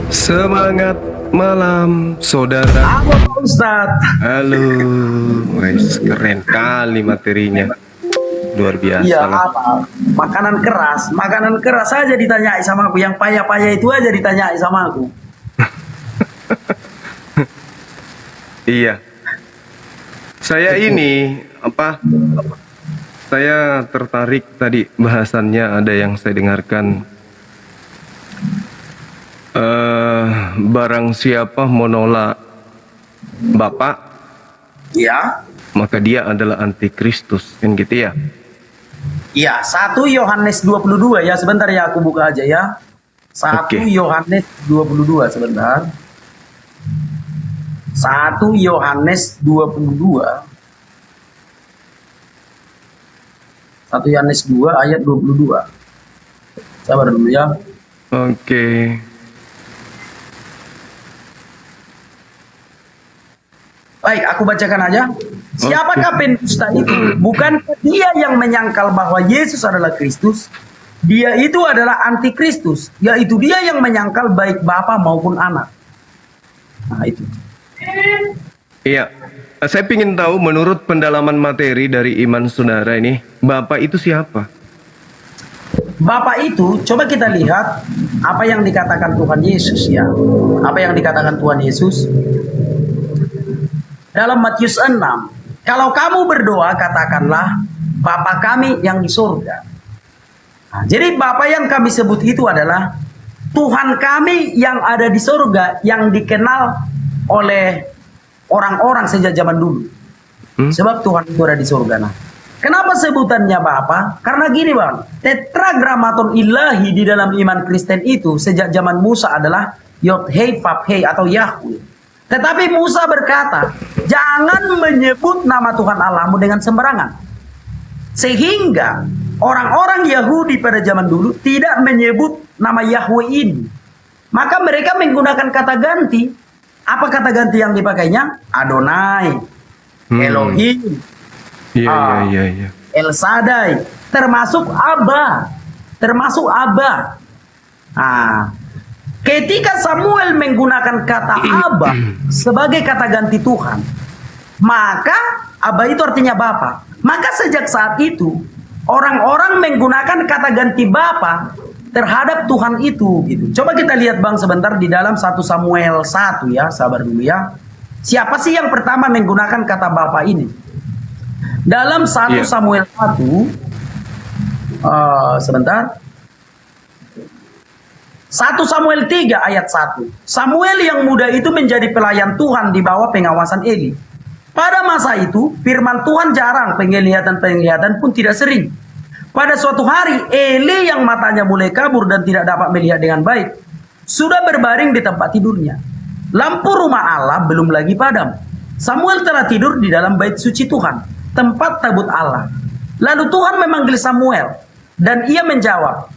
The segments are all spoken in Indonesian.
Semangat malam, saudara. Halo Pak Ustadz. Halo, wes keren kali materinya, luar biasa Iya lah. apa? Makanan keras aja ditanyai sama aku. Yang payah-payah itu aja ditanyai sama aku. Iya, saya ini apa? Saya tertarik tadi bahasannya ada yang saya dengarkan. Barang siapa menolak Bapak, Iya. maka dia adalah antikristus, kan gitu ya? Iya, 1 Yohanes 22 ya. Sebentar ya, aku buka aja ya. 1 Oke. Yohanes 22 sebentar. 1 Yohanes 22. 1 Yohanes 2 ayat 22. Sabar dulu ya. Oke. Baik, aku bacakan aja. Siapakah pendusta itu? Bukan dia yang menyangkal bahwa Yesus adalah Kristus. Dia itu adalah antikristus, yaitu dia yang menyangkal baik Bapa maupun Anak. Nah, itu. Iya, saya ingin tahu menurut pendalaman materi dari iman saudara ini, Bapak itu siapa? Bapa itu, coba kita lihat apa yang dikatakan Tuhan Yesus ya. Apa yang dikatakan Tuhan Yesus dalam Matius 6. Kalau kamu berdoa, katakanlah, Bapa kami yang di surga. Nah, jadi Bapa yang kami sebut itu adalah Tuhan kami yang ada di surga, yang dikenal oleh orang-orang sejak zaman dulu. Sebab Tuhan itu ada di surga. Nah, kenapa sebutannya Bapa? Karena gini bang, tetragramaton ilahi di dalam iman Kristen itu sejak zaman Musa adalah Yod Hei Vav Hei atau Yahweh. Tetapi Musa berkata, jangan menyebut nama Tuhan Allahmu dengan sembarangan. Sehingga orang-orang Yahudi pada zaman dulu tidak menyebut nama Yahweh ini. Maka mereka menggunakan kata ganti. Apa kata ganti yang dipakainya? Adonai, Elohim, Iya. El Shaddai, termasuk Abba. Nah, ketika Samuel menggunakan kata Abba sebagai kata ganti Tuhan, maka Abba itu artinya Bapa. Maka sejak saat itu orang-orang menggunakan kata ganti Bapa terhadap Tuhan itu gitu. Coba kita lihat bang sebentar di dalam 1 Samuel 1 ya, sabar dulu ya. Siapa sih yang pertama menggunakan kata Bapa ini? Dalam 1 Samuel 1 sebentar. 1 Samuel 3 ayat 1. Samuel yang muda itu menjadi pelayan Tuhan di bawah pengawasan Eli. Pada masa itu, firman Tuhan jarang, penglihatan pun tidak sering. Pada suatu hari, Eli yang matanya mulai kabur dan tidak dapat melihat dengan baik, sudah berbaring di tempat tidurnya. Lampu rumah Allah belum lagi padam. Samuel telah tidur di dalam bait suci Tuhan, tempat tabut Allah. Lalu Tuhan memanggil Samuel, dan ia menjawab,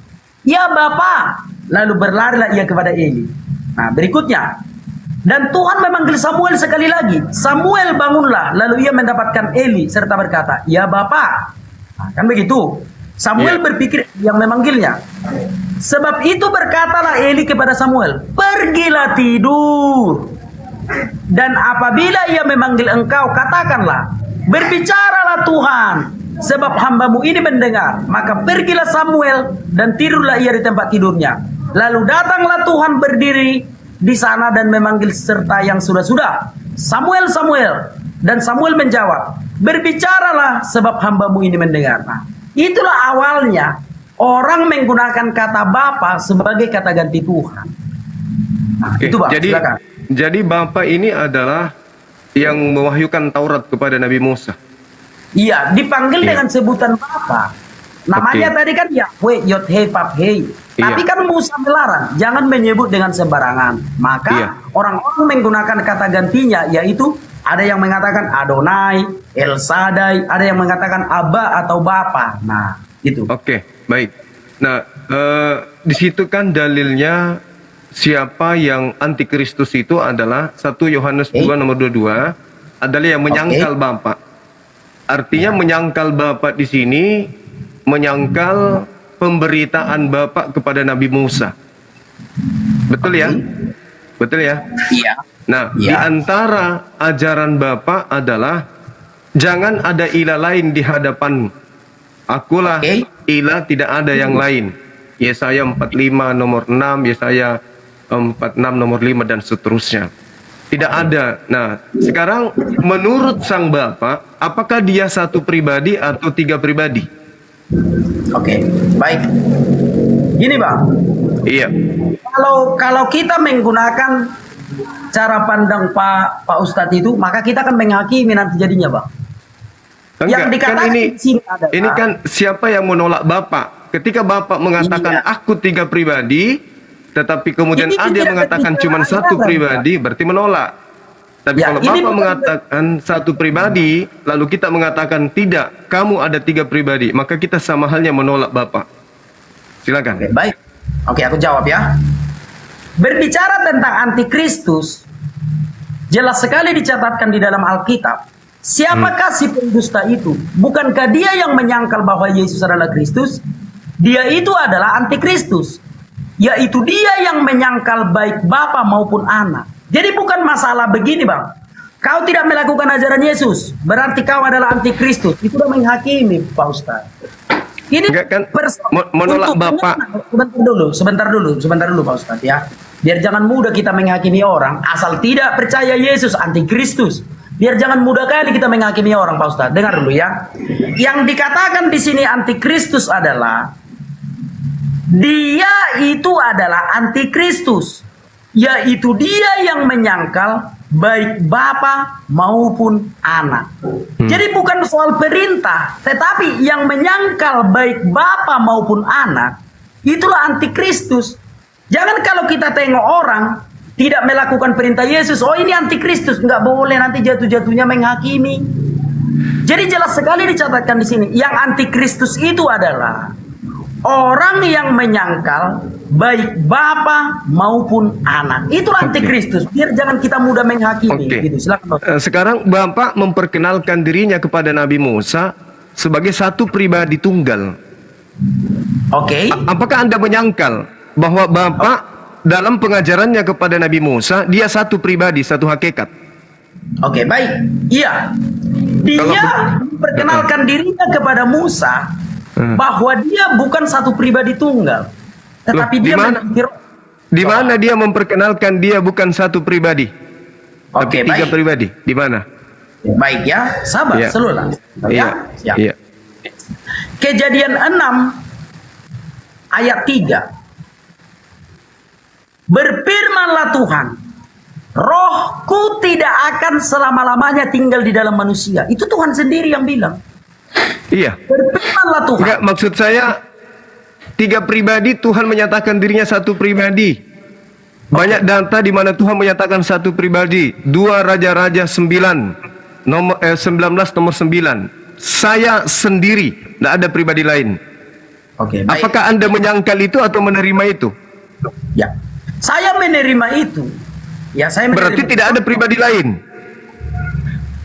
"Ya Bapa." Lalu berlarilah ia kepada Eli. Nah, berikutnya. Dan Tuhan memanggil Samuel sekali lagi. Samuel bangunlah. Lalu ia mendapatkan Eli serta berkata, "Ya Bapa." Nah, kan begitu. Samuel berpikir yang memanggilnya. Sebab itu berkatalah Eli kepada Samuel, "Pergilah tidur. Dan apabila ia memanggil engkau, katakanlah, berbicaralah Tuhan. Sebab hambamu ini mendengar." Maka pergilah Samuel dan tidurlah ia di tempat tidurnya. Lalu datanglah Tuhan berdiri di sana dan memanggil serta yang sudah-sudah, "Samuel, Samuel." Dan Samuel menjawab, "Berbicaralah sebab hambamu ini mendengar." Nah, itulah awalnya orang menggunakan kata Bapa sebagai kata ganti Tuhan. Nah, itu Bang, silakan. Jadi Bapak ini adalah yang mewahyukan Taurat kepada Nabi Musa. Iya, dipanggil dengan sebutan Bapa. Namanya tadi kan Yahweh, Yod Hei Vav Hei. Tapi kan Musa melarang, jangan menyebut dengan sembarangan. Maka orang-orang menggunakan kata gantinya, yaitu ada yang mengatakan Adonai, El Shaddai, ada yang mengatakan Abba atau Bapa. Nah, itu. Oke, baik. Nah, di situ kan dalilnya siapa yang antikristus itu adalah 1 Yohanes 2 nomor 22 adalah yang menyangkal Bapa. Artinya menyangkal Bapa di sini menyangkal pemberitaan Bapak kepada Nabi Musa. Betul ya? Betul ya? Iya. Nah, di Iya. antara ajaran Bapak adalah jangan ada ilah lain di hadapan akulah Oke. ilah, tidak ada yang lain. Yesaya 45 nomor 6, Yesaya 46 nomor 5 dan seterusnya. Tidak ada. Nah, sekarang menurut sang Bapak, apakah dia satu pribadi atau tiga pribadi? Oke, baik. Gini Bang, Iya. kalau kita menggunakan cara pandang Pak Ustadz itu, maka kita akan menghakimi nanti jadinya Bang. Yang Enggak, kan dikatakan ini di sini adalah, ini kan siapa yang menolak Bapak? Ketika Bapak mengatakan Iya. aku tiga pribadi, tetapi kemudian Ini ada yang tidak mengatakan berbicara cuma satu ajaran, pribadi, berarti menolak. Tapi Ya, kalau ini Bapak bukan- mengatakan satu pribadi, lalu kita mengatakan tidak, kamu ada tiga pribadi, maka kita sama halnya menolak Bapak. Silakan. Oke, baik. Oke, aku jawab ya. Berbicara tentang antikristus, jelas sekali dicatatkan di dalam Alkitab. Siapakah si pendusta itu? Bukankah dia yang menyangkal bahwa Yesus adalah Kristus? Dia itu adalah antikristus. Yaitu dia yang menyangkal baik Bapa maupun Anak. Jadi bukan masalah begini Bang. Kau tidak melakukan ajaran Yesus, berarti kau adalah antikristus. Itu udah menghakimi Pak Ustaz. Ini Enggak kan, menolak untuk Bapak. sebentar dulu Pak Ustadz ya. Biar jangan mudah kita menghakimi orang asal tidak percaya Yesus antikristus. Biar jangan mudah kali kita menghakimi orang Pak Ustadz. Dengar dulu ya. Yang dikatakan di sini antikristus adalah dia itu adalah antikristus, yaitu dia yang menyangkal baik Bapa maupun Anak. Jadi bukan soal perintah, tetapi yang menyangkal baik Bapa maupun Anak, itulah antikristus. Jangan kalau kita tengok orang tidak melakukan perintah Yesus, oh ini antikristus, nggak boleh nanti jatuh-jatuhnya menghakimi. Jadi jelas sekali dicatatkan di sini, yang antikristus itu adalah orang yang menyangkal baik Bapa maupun Anak. Itu antikristus. Biar jangan kita mudah menghakimi. Oke. Gitu. Silakan. Sekarang Bapak memperkenalkan dirinya kepada Nabi Musa sebagai satu pribadi tunggal. Oke. Apakah Anda menyangkal bahwa Bapak dalam pengajarannya kepada Nabi Musa, dia satu pribadi, satu hakikat? Oke, baik. Iya. Dia memperkenalkan dirinya kepada Musa bahwa dia bukan satu pribadi tunggal. Tetapi Loh, dia di mana? memiliki roh. Di mana dia memperkenalkan dia bukan satu pribadi, Oke, tapi tiga baik. pribadi? Di mana? Baik ya, sabar, Iya. selulah. Iya, Ya. iya. Kejadian 6 ayat 3. Berfirmanlah Tuhan, rohku tidak akan selama-lamanya tinggal di dalam manusia. Itu Tuhan sendiri yang bilang. Iya. Berfirmanlah Tuhan. Enggak, maksud saya tiga pribadi, Tuhan menyatakan dirinya satu pribadi. Banyak data di mana Tuhan menyatakan satu pribadi. 2 Raja-Raja 19 nomor 9. Saya sendiri, tidak ada pribadi lain. Oke, baik. Apakah Anda menyangkal itu atau menerima itu? Ya. Saya menerima itu. Ya, saya menerima. Berarti tidak ada pribadi lain.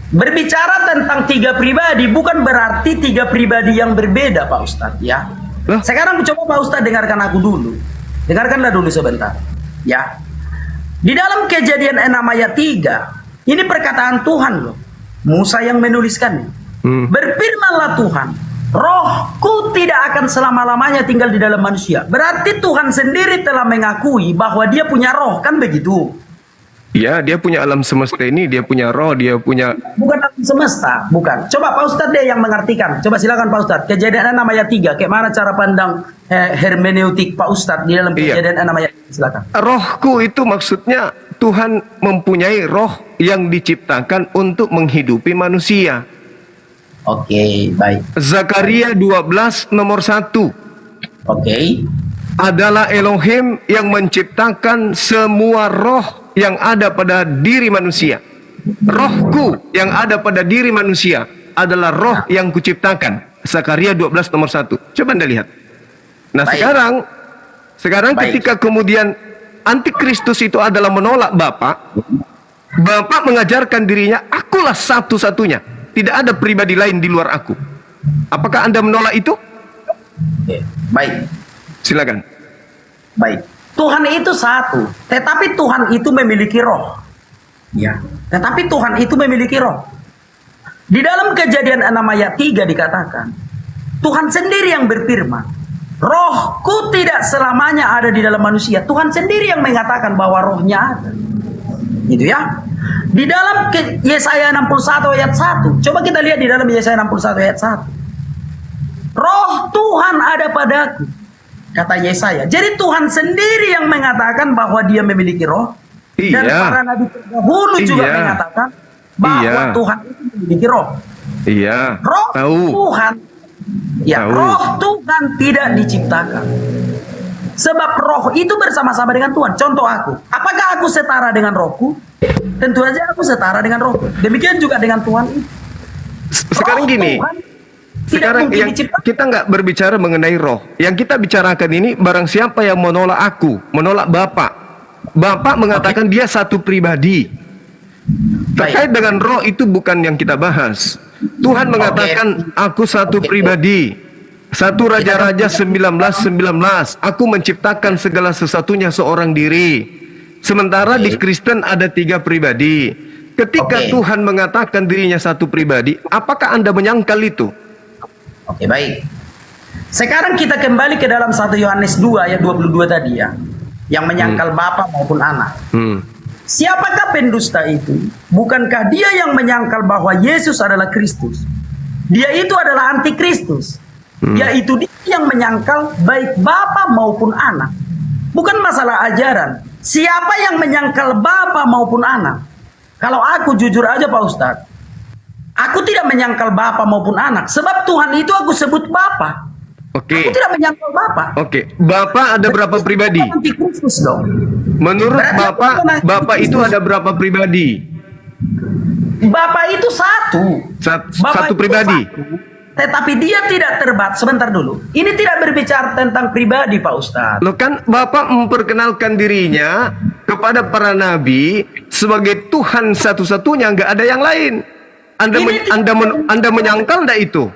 Berbicara tentang tiga pribadi bukan berarti tiga pribadi yang berbeda, Pak Ustadz, ya. Loh? Sekarang coba Pak Ustadz dengarkan aku dulu. Dengarkanlah dulu sebentar. Ya. Di dalam Kejadian 6 ayat 3, ini perkataan Tuhan loh. Musa yang menuliskannya. Berfirmanlah Tuhan, rohku tidak akan selama-lamanya tinggal di dalam manusia. Berarti Tuhan sendiri telah mengakui bahwa dia punya roh, kan begitu? Ya, dia punya alam semesta ini, dia punya roh, dia punya... Bukan alam semesta, bukan. Coba Pak Ustadz deh yang mengartikan. Coba silakan Pak Ustadz. Kejadian 6 ayat 3. Kayak mana cara pandang hermeneutik Pak Ustadz di dalam Kejadian 6 ayat 3. Silakan. Rohku itu maksudnya Tuhan mempunyai roh yang diciptakan untuk menghidupi manusia. Oke, baik. Zakaria 12 nomor 1. Oke. Adalah Elohim yang menciptakan semua roh yang ada pada diri manusia. Rohku yang ada pada diri manusia adalah roh yang kuciptakan. Zakaria 12 nomor 1. Coba Anda lihat. Nah, Baik. sekarang Baik. ketika kemudian antikristus itu adalah menolak Bapak, Bapak mengajarkan dirinya, akulah satu-satunya. Tidak ada pribadi lain di luar aku. Apakah Anda menolak itu? Oke. Baik. Silakan. Baik. Tuhan itu satu, tetapi Tuhan itu memiliki roh. Ya, tetapi Tuhan itu memiliki roh. Di dalam Kejadian 6 ayat 3 dikatakan, Tuhan sendiri yang berfirman, rohku tidak selamanya ada di dalam manusia. Tuhan sendiri yang mengatakan bahwa rohnya ada. Gitu ya. Di dalam Yesaya 61 ayat 1, coba kita lihat di dalam Yesaya 61 ayat 1. Roh Tuhan ada padaku, kata Yesaya. Jadi Tuhan sendiri yang mengatakan bahwa dia memiliki roh. Dan para nabi terdahulu juga mengatakan bahwa Tuhan itu memiliki roh. Iya. Roh Tahu. Tuhan, ya, Tahu. roh Tuhan tidak diciptakan. Sebab roh itu bersama-sama dengan Tuhan. Contoh aku, apakah aku setara dengan rohku? Tentu saja aku setara dengan rohku. Demikian juga dengan Tuhan itu. Sekarang Roh gini, Tuhan tidak sekarang mungkin yang diciptakan. kita nggak berbicara mengenai roh. Yang kita bicarakan ini barang siapa yang menolak aku, menolak Bapak. Bapak mengatakan dia satu pribadi. Terkait dengan roh itu bukan yang kita bahas. Tuhan mengatakan aku satu pribadi. Satu Raja-Raja 19:19. Aku menciptakan segala sesuatunya seorang diri. Sementara di Kristen ada 3 pribadi. Ketika Tuhan mengatakan dirinya satu pribadi, apakah Anda menyangkal itu? Oke, baik. Sekarang kita kembali ke dalam 1 Yohanes 2 ayat 22 tadi ya. Yang menyangkal Bapa maupun Anak. Siapakah pendusta itu? Bukankah dia yang menyangkal bahwa Yesus adalah Kristus? Dia itu adalah antikristus. Yaitu dia yang menyangkal baik Bapa maupun Anak. Bukan masalah ajaran. Siapa yang menyangkal Bapa maupun Anak? Kalau aku jujur aja Pak Ustadz, aku tidak menyangkal Bapa maupun Anak. Sebab Tuhan itu aku sebut Bapa. Oke. Aku tidak menyangkal Bapa. Oke. Bapak ada berapa pribadi? Antikristus dong. Menurut Berarti Bapak, aku bukan Bapak itu antikristus. ada berapa pribadi? Bapa itu satu. Bapa Satu itu pribadi. satu. Tetapi dia tidak terbatas. Sebentar dulu. Ini tidak berbicara tentang pribadi Pak Ustadz. Loh kan Bapak memperkenalkan dirinya kepada para nabi sebagai Tuhan satu-satunya, nggak ada yang lain. Anda menyangkal nggak itu?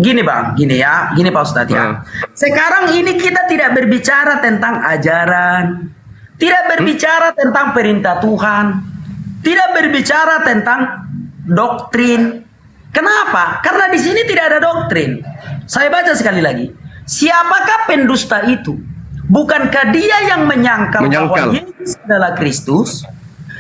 Gini Bang, gini ya, gini Pak Ustadz ya. Sekarang ini kita tidak berbicara tentang ajaran, tidak berbicara tentang perintah Tuhan, tidak berbicara tentang doktrin. Kenapa? Karena di sini tidak ada doktrin. Saya baca sekali lagi. Siapakah pendusta itu? Bukankah dia yang menyangkal bahwa Yesus adalah Kristus?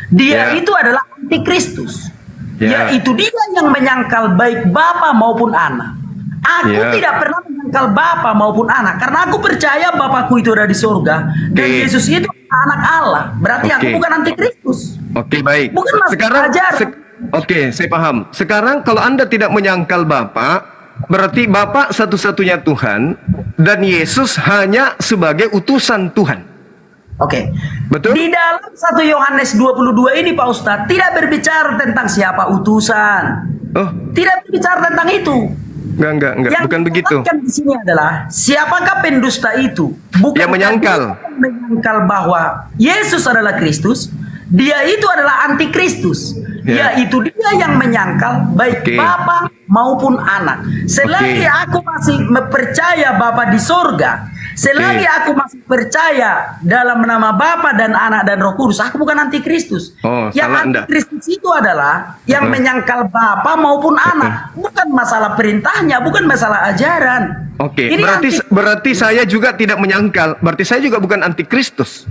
Dia itu adalah antikristus. Yaitu dia yang menyangkal baik Bapa maupun Anak. Aku tidak pernah menyangkal Bapa maupun Anak. Karena aku percaya Bapakku itu ada di surga. Dan Yesus itu anak Allah. Berarti aku bukan antikristus. Oke, baik. Bukan masalah ajaran. Oke, saya paham. Sekarang kalau Anda tidak menyangkal Bapak, berarti Bapak satu-satunya Tuhan dan Yesus hanya sebagai utusan Tuhan. Oke. Betul? Di dalam 1 Yohanes 22 ini Pak Ustadz tidak berbicara tentang siapa utusan. Oh. Tidak berbicara tentang itu. Enggak, Yang bukan begitu. Yang di sini adalah siapakah pendusta itu? Bukan yang menyangkal. Yang menyangkal bahwa Yesus adalah Kristus. Dia itu adalah antikristus. Yaitu dia yang menyangkal baik Bapa maupun Anak. Selagi aku masih percaya Bapa di surga, selagi aku masih percaya dalam nama Bapa dan Anak dan Roh Kudus, aku bukan antikristus. Yang antikristus itu adalah yang menyangkal Bapa maupun Anak. Bukan masalah perintahnya, bukan masalah ajaran. Oke, berarti saya juga tidak menyangkal. Berarti saya juga bukan antikristus.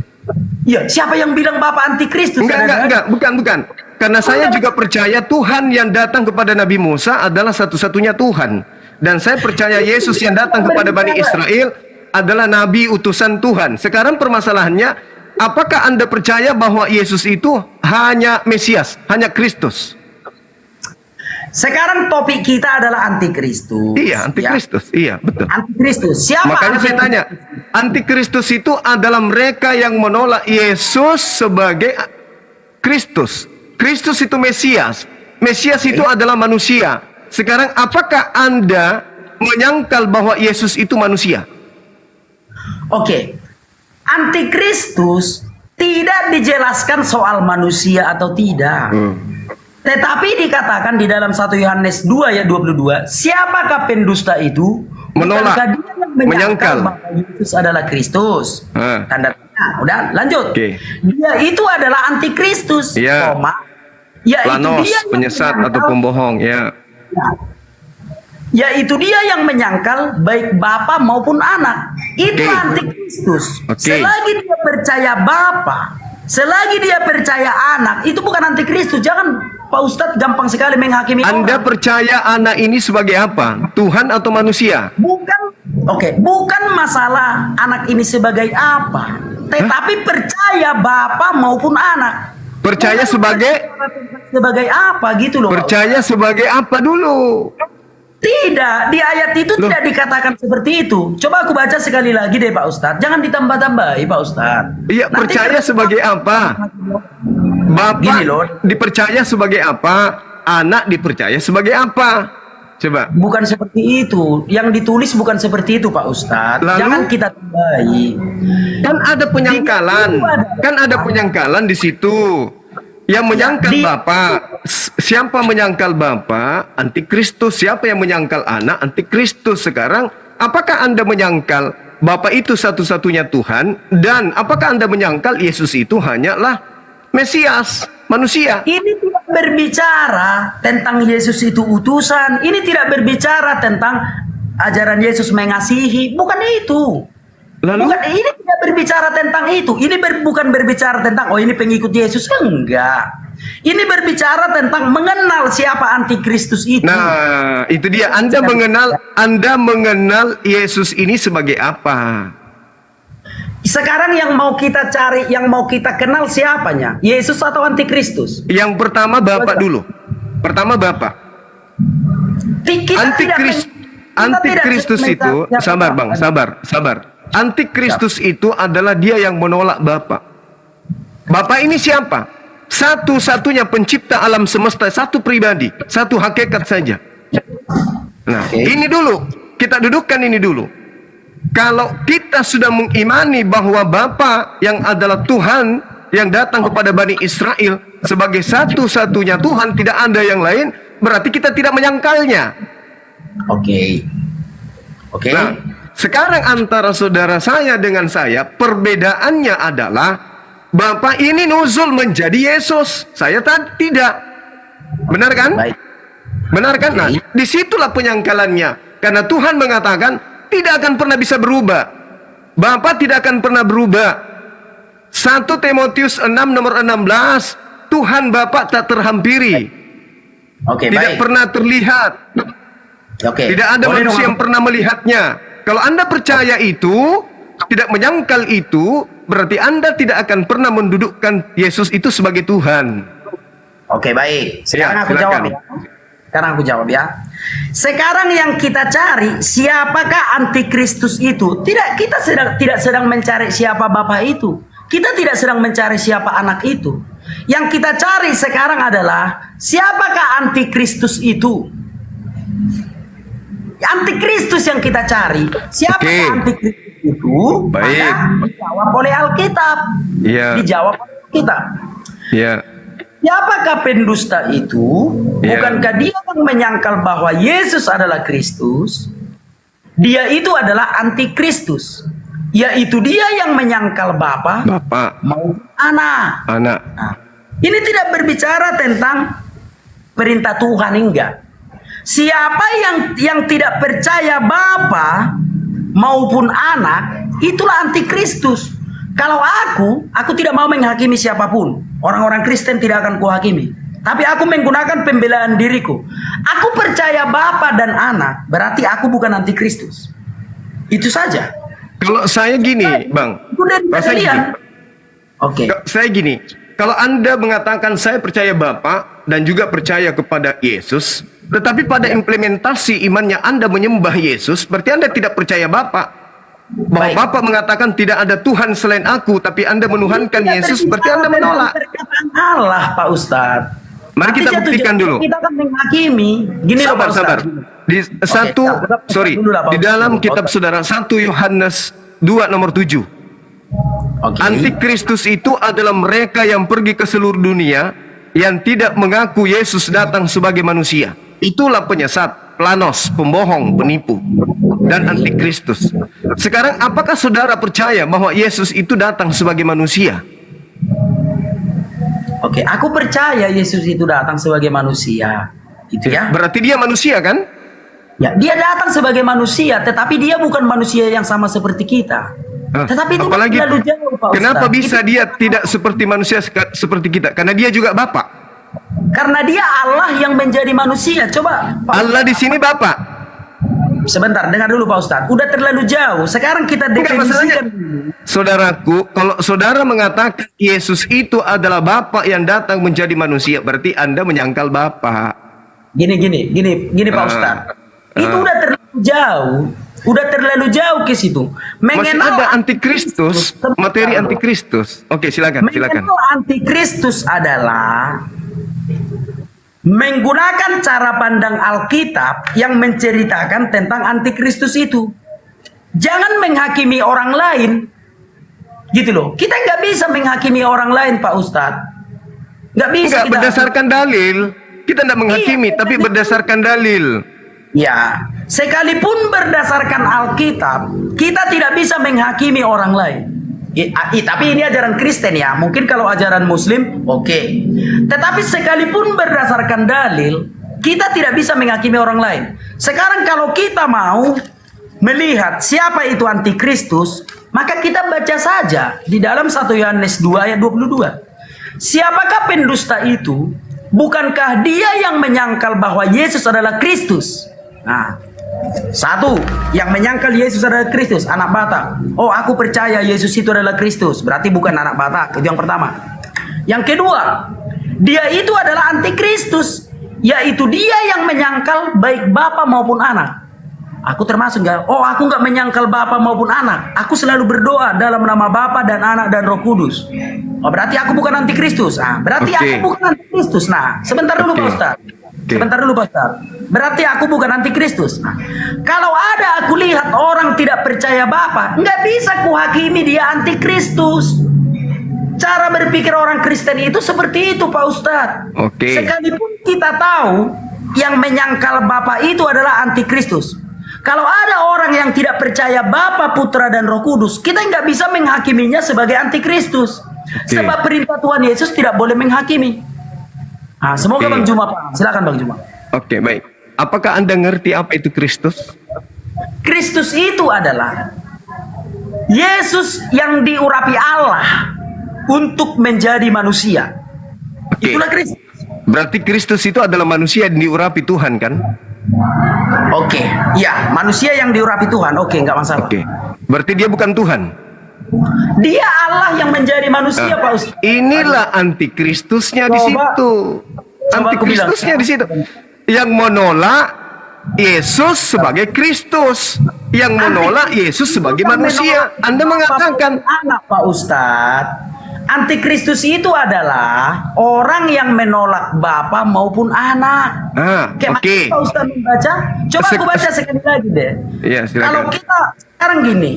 Ya, siapa yang bilang Bapak antikristus? Enggak, bukan. Karena saya juga percaya Tuhan yang datang kepada Nabi Musa adalah satu-satunya Tuhan. Dan saya percaya Yesus yang datang kepada Bani Israel adalah Nabi utusan Tuhan. Sekarang permasalahannya, apakah Anda percaya bahwa Yesus itu hanya Mesias, hanya Kristus? Sekarang topik kita adalah antikristus. Iya, antikristus. Iya, betul. Antikristus. Siapa? Makanya saya tanya, antikristus itu adalah mereka yang menolak Yesus sebagai Kristus. Kristus itu Mesias. Mesias itu adalah manusia. Sekarang apakah Anda menyangkal bahwa Yesus itu manusia? Oke. Antikristus tidak dijelaskan soal manusia atau tidak. Tetapi dikatakan di dalam 1 Yohanes 2 ayat 22, siapakah pendusta itu? Menolak. Bukankah dia yang Menyangkal. bahwa Yesus adalah Kristus? Ah. Tanda tanya. Udah, lanjut. Oke. Dia itu adalah antikristus. Ya. Koma. Ya itu Planos, dia yang penyesat atau menyangkal. pembohong, ya. Ya itu dia yang menyangkal baik Bapa maupun anak. Itu Oke. antikristus. Oke. Selagi dia percaya Bapa, selagi dia percaya anak, itu bukan antikristus. Jangan Pak Ustadz gampang sekali menghakimi Anda orang. percaya anak ini sebagai apa? Tuhan atau manusia? Bukan masalah anak ini sebagai apa, tetapi percaya Bapa maupun anak. Percaya Bukan sebagai apa gitu loh. Percaya sebagai apa dulu? Tidak, di ayat itu Loh. tidak dikatakan seperti itu. Coba aku baca sekali lagi deh Pak Ustadz. Jangan ditambah-tambahi Pak Ustadz. Iya, Nanti percaya sebagai apa? Bapak Gini loh. dipercaya sebagai apa? Anak dipercaya sebagai apa? Coba. Bukan seperti itu. Yang ditulis bukan seperti itu Pak Ustadz. Lalu? Jangan kita tambahi. Kan ada penyangkalan. Kan ada penyangkalan di situ. Yang menyangkal di- Bapak, siapa menyangkal Bapak? Antikristus. Siapa yang menyangkal anak? Antikristus. Sekarang, apakah Anda menyangkal Bapak itu satu-satunya Tuhan? Dan apakah Anda menyangkal Yesus itu hanyalah Mesias, manusia? Ini tidak berbicara tentang Yesus itu utusan. Ini tidak berbicara tentang ajaran Yesus mengasihi. Bukan itu. Lalu? Bukan, ini tidak berbicara tentang itu. Ini bukan berbicara tentang oh ini pengikut Yesus, enggak. Ini berbicara tentang mengenal siapa antikristus itu. Nah, itu dia. Anda mengenal Yesus ini sebagai apa? Sekarang yang mau kita cari, yang mau kita kenal siapanya? Yesus atau antikristus? Yang pertama Bapak dulu. Pertama Bapak. Antikristus itu, sabar Bang, sabar. Antikristus itu adalah dia yang menolak Bapak. Bapak ini siapa? Satu-satunya pencipta alam semesta, satu pribadi, satu hakikat saja. Nah, ini dulu, kita dudukkan ini dulu. Kalau kita sudah mengimani bahwa Bapa yang adalah Tuhan yang datang kepada Bani Israel sebagai satu-satunya Tuhan, tidak ada yang lain, berarti kita tidak menyangkalnya. Oke. Nah, sekarang antara saudara saya dengan saya, perbedaannya adalah Bapak ini nuzul menjadi Yesus, saya tidak. Benar kan? Baik. Benar kan? Nah, disitulah penyangkalannya. Karena Tuhan mengatakan tidak akan pernah bisa berubah. Bapa tidak akan pernah berubah. 1 Timotius 6 nomor 16. Tuhan Bapa tak terhampiri. Oke, Tidak baik. pernah terlihat. Oke. Tidak ada Boleh manusia dong, yang pernah melihatnya. Kalau Anda percaya itu, tidak menyangkal itu, berarti Anda tidak akan pernah mendudukkan Yesus itu sebagai Tuhan. Oke, baik. Sekarang Ya, aku jawab silakan. ya. Sekarang aku jawab ya. Sekarang yang kita cari siapakah antikristus itu? Kita tidak sedang mencari siapa Bapak itu. Kita tidak sedang mencari siapa anak itu. Yang kita cari sekarang adalah siapakah antikristus itu? Antikristus yang kita cari. Siapakah Oke. antikristus itu? Baik. Maka dijawab oleh Alkitab. Iya. Dijawab oleh Alkitab. Ya. Siapakah pendusta itu? Ya. Bukankah dia yang menyangkal bahwa Yesus adalah Kristus? Dia itu adalah antikristus. Yaitu dia yang menyangkal Bapa Bapak, maupun anak. anak. Nah, ini tidak berbicara tentang perintah Tuhan, enggak. Siapa yang tidak percaya Bapa maupun anak, itulah antikristus. Kalau aku tidak mau menghakimi siapapun. Orang-orang Kristen tidak akan kuhakimi. Tapi aku menggunakan pembelaan diriku. Aku percaya Bapa dan anak, berarti aku bukan antikristus. Itu saja. Kalau saya gini, Bang. Itu dari Kalau saya gini, kalian. Oke. saya gini. Kalau Anda mengatakan saya percaya Bapa dan juga percaya kepada Yesus, tetapi pada implementasi imannya Anda menyembah Yesus, berarti Anda tidak percaya Bapa. Bahwa Baik. Bapa mengatakan tidak ada Tuhan selain aku, tapi Anda menuhankan Tidak Yesus, berarti berbicara Anda menolak. tentang perkataan Allah, Pak Ustadz. Mari kita Nanti buktikan jatuh- dulu. Kita akan menghakimi. Gini loh, Pak Sabar. Ustadz. Di dulu lah, Pak di Ustadz. dalam Dulu, kitab Pak saudara 1 Yohanes 2 nomor 7. Oke. Antikristus itu adalah mereka yang pergi ke seluruh dunia yang tidak mengaku Yesus datang sebagai manusia. Itulah penyesat. planos, pembohong, penipu, dan antikristus. Sekarang apakah saudara percaya bahwa Yesus itu datang sebagai manusia? Oke, aku percaya Yesus itu datang sebagai manusia. Itu ya. Berarti dia manusia kan? Ya, dia datang sebagai manusia, tetapi dia bukan manusia yang sama seperti kita. Tetapi itu Apalagi terlalu jauh, Pak kenapa Ustadz. bisa dia tidak seperti manusia seperti kita? Karena dia juga Bapa. Karena dia Allah yang menjadi manusia. Coba Pak Allah di sini Bapa. Sebentar, dengar dulu Pak Ustadz. Udah terlalu jauh. Sekarang kita Bukan masalahnya. definisikan. Saudaraku, kalau saudara mengatakan Yesus itu adalah Bapa yang datang menjadi manusia, berarti Anda menyangkal Bapa. Gini Pak Ustadz. Itu udah terlalu jauh. Udah terlalu jauh ke situ. Masih ada antikristus, materi antikristus. Oke, silakan. Mengenal antikristus adalah menggunakan cara pandang Alkitab yang menceritakan tentang antikristus itu. Jangan menghakimi orang lain. Gitu loh. Kita nggak bisa menghakimi orang lain, Pak Ustadz. Nggak bisa. Enggak, berdasarkan dalil. Kita tidak menghakimi, tapi berdasarkan dalil. Ya, sekalipun berdasarkan Alkitab, kita tidak bisa menghakimi orang lain. Tapi ini ajaran Kristen ya. Mungkin kalau ajaran Muslim, oke. Tetapi sekalipun berdasarkan dalil, kita tidak bisa menghakimi orang lain. Sekarang kalau kita mau melihat siapa itu antikristus, maka kita baca saja di dalam 1 Yohanes 2 ayat 22. Siapakah pendusta itu? Bukankah dia yang menyangkal bahwa Yesus adalah Kristus? Nah, satu, yang menyangkal Yesus adalah Kristus, anak Batak. Oh, aku percaya Yesus itu adalah Kristus, berarti bukan anak Batak. Itu yang pertama. Yang kedua, dia itu adalah antikristus, yaitu dia yang menyangkal baik Bapa maupun anak. Aku termasuk nggak? Oh, aku nggak menyangkal Bapa maupun anak. Aku selalu berdoa dalam nama Bapa dan Anak dan Roh Kudus. Oh, berarti aku bukan antikristus. Ah, berarti aku bukan antikristus. Nah, sebentar dulu Pak Ustaz. Sebentar dulu Pak Ustaz. Berarti aku bukan antikristus. Nah, kalau ada aku lihat orang tidak percaya Bapa, nggak bisa kuhakimi dia antikristus. Cara berpikir orang Kristen itu seperti itu Pak Ustadz. Sekalipun kita tahu yang menyangkal Bapa itu adalah antikristus. Kalau ada orang yang tidak percaya Bapa, Putra dan Roh Kudus, kita nggak bisa menghakiminya sebagai antikristus. Sebab perintah Tuhan Yesus tidak boleh menghakimi. Nah, semoga Bang Juma paham. Silakan Bang Juma. Oke, baik. Apakah Anda ngerti apa itu Kristus? Kristus itu adalah Yesus yang diurapi Allah untuk menjadi manusia. Itulah Kristus. Berarti Kristus itu adalah manusia yang diurapi Tuhan kan? Ya, manusia yang diurapi Tuhan. Nggak masalah. Berarti dia bukan Tuhan. Dia Allah yang menjadi manusia, Pak Ustaz. Inilah antikristusnya di situ. Antikristusnya di situ. Yang menolak Yesus sebagai Kristus, yang menolak Yesus sebagai manusia. Anda mengatakan anak, Pak Ustadz. Antikristus itu adalah orang yang menolak Bapa maupun anak. Pak Ustadz membaca, coba aku baca sekali lagi deh. Iya, silakan. Kalau kita sekarang gini,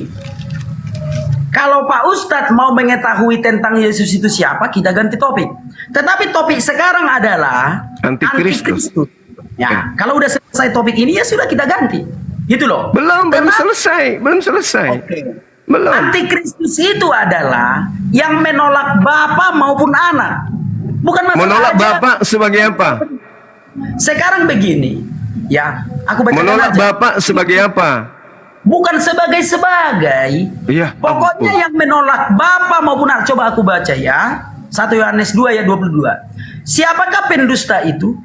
kalau Pak Ustadz mau mengetahui tentang Yesus itu siapa, kita ganti topik. Tetapi topik sekarang adalah antikristus. Ya, kalau udah selesai topik ini ya sudah kita ganti. Gitu loh. Belum selesai. Belum. Antikristus itu adalah yang menolak Bapa maupun anak. Bukan masalah menolak Bapa sebagai apa? Sekarang begini, ya, aku bacakan menolak aja. Bapa sebagai apa? Bukan sebagai. Iya. Pokoknya yang menolak Bapa maupun anak. Coba aku baca ya. 1 Yohanes 2 ayat 22. Siapakah pendusta itu?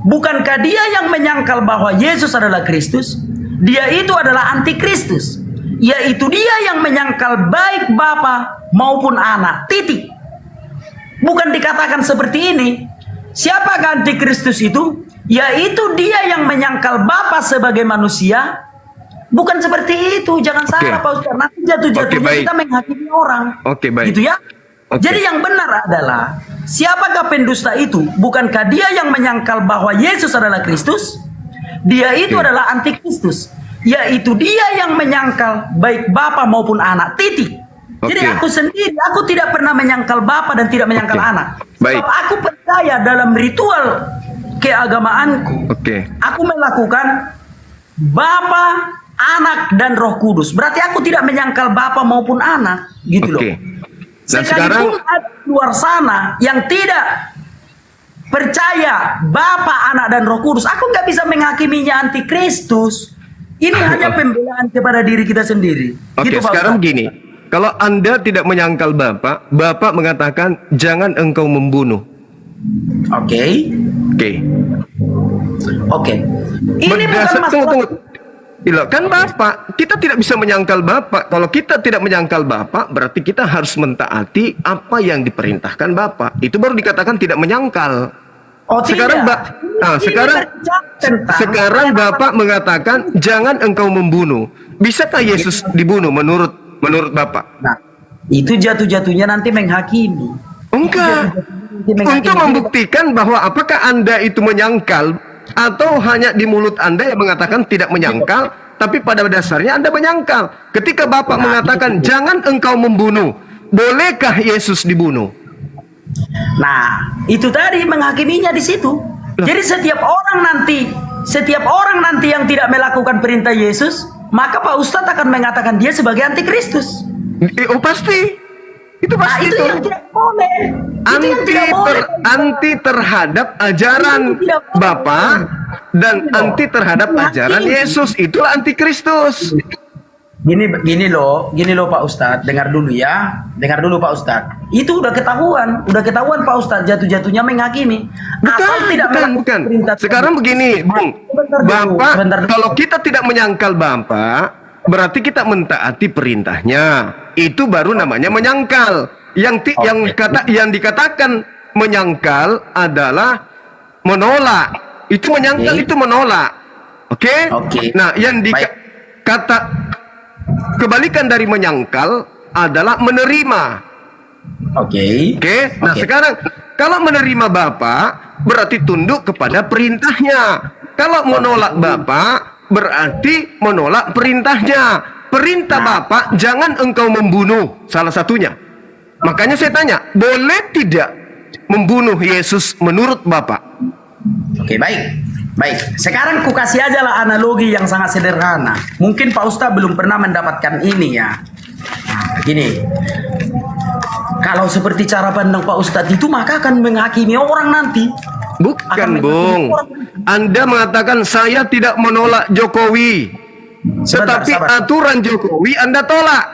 Bukankah dia yang menyangkal bahwa Yesus adalah Kristus? Dia itu adalah antikristus. Yaitu dia yang menyangkal baik Bapa maupun anak. Titik. Bukan dikatakan seperti ini. Siapakah antikristus itu? Yaitu dia yang menyangkal Bapa sebagai manusia. Bukan seperti itu. Jangan salah Pak Ustaz. Nanti jatuh-jatuhnya kita menghakimi orang. Gitu ya. Jadi yang benar adalah siapakah pendusta itu? Bukankah dia yang menyangkal bahwa Yesus adalah Kristus? Dia itu adalah antikristus. Yaitu dia yang menyangkal baik Bapa maupun anak. Titik. Jadi aku sendiri, aku tidak pernah menyangkal Bapa dan tidak menyangkal anak. Sebab aku percaya dalam ritual keagamaanku, Oke. aku melakukan Bapa, Anak, dan Roh Kudus. Berarti aku tidak menyangkal Bapa maupun Anak, gitu loh. Oke. Nah, Sekalipun sekarang ada di luar sana yang tidak percaya Bapa, Anak, dan Roh Kudus, aku nggak bisa menghakiminya antikristus. Ini hanya pembelaan kepada diri kita sendiri. Oke, Gitu, Pak sekarang Ustadz. begini. Kalau Anda tidak menyangkal Bapak mengatakan jangan engkau membunuh. Oke, Oke. oke. Ini bukan Berdasar masalah. tunggu. Loh, kan Bapak, kita tidak bisa menyangkal Bapak. Kalau kita tidak menyangkal Bapak, berarti kita harus mentaati apa yang diperintahkan Bapak. Itu baru dikatakan tidak menyangkal. Oh, Sekarang tidak. Nah, Ini berbicara tentang sekarang Bapak mengatakan jangan engkau membunuh. Bisakah Yesus dibunuh menurut Bapak? Nah, itu jatuh-jatuhnya nanti menghakimi. Enggak. Nanti menghakimi. Untuk membuktikan bahwa apakah Anda itu menyangkal atau hanya di mulut Anda yang mengatakan tidak menyangkal, tapi pada dasarnya Anda menyangkal. Ketika Bapak mengatakan jangan engkau membunuh, bolehkah Yesus dibunuh? Nah, itu tadi menghakiminya di situ. Jadi setiap orang nanti yang tidak melakukan perintah Yesus, maka Pak Ustadz akan mengatakan dia sebagai antikristus. Oh pasti. Itu Nah, pasti itu itu. yang tidak boleh. Itu yang tidak boleh. Anti terhadap ajaran Itu tidak boleh. Bapa dan anti terhadap ajaran Yesus. Itulah antikristus. Gini loh Pak Ustadz, dengar dulu Pak Ustadz. Itu udah ketahuan Pak Ustadz jatuh-jatuhnya menghakimi. Asal tidak melakukan perintah Tuhan. Sekarang begini, Bung. Sebentar dulu. Kalau kita tidak menyangkal Bapak, berarti kita mentaati perintahnya. Itu baru namanya menyangkal. Yang dikatakan menyangkal adalah menolak. Itu menyangkal, itu menolak. Oke? Oke. Nah, yang kebalikan dari menyangkal adalah menerima. Oke. Oke? Nah, sekarang kalau menerima Bapak berarti tunduk kepada perintahnya. Kalau menolak Bapak berarti menolak perintahnya. Perintah Bapak jangan engkau membunuh, salah satunya. Makanya saya tanya, boleh tidak membunuh Yesus menurut Bapak? Oke, baik. Sekarang ku kasih aja lah analogi yang sangat sederhana. Mungkin Pak Ustadz belum pernah mendapatkan ini ya. Nah, gini. Kalau seperti cara pandang Pak Ustadz itu, maka akan menghakimi orang nanti. Bukan, Bung. Anda mengatakan saya tidak menolak Jokowi. Sebentar, Tetapi sabar. aturan Jokowi Anda tolak.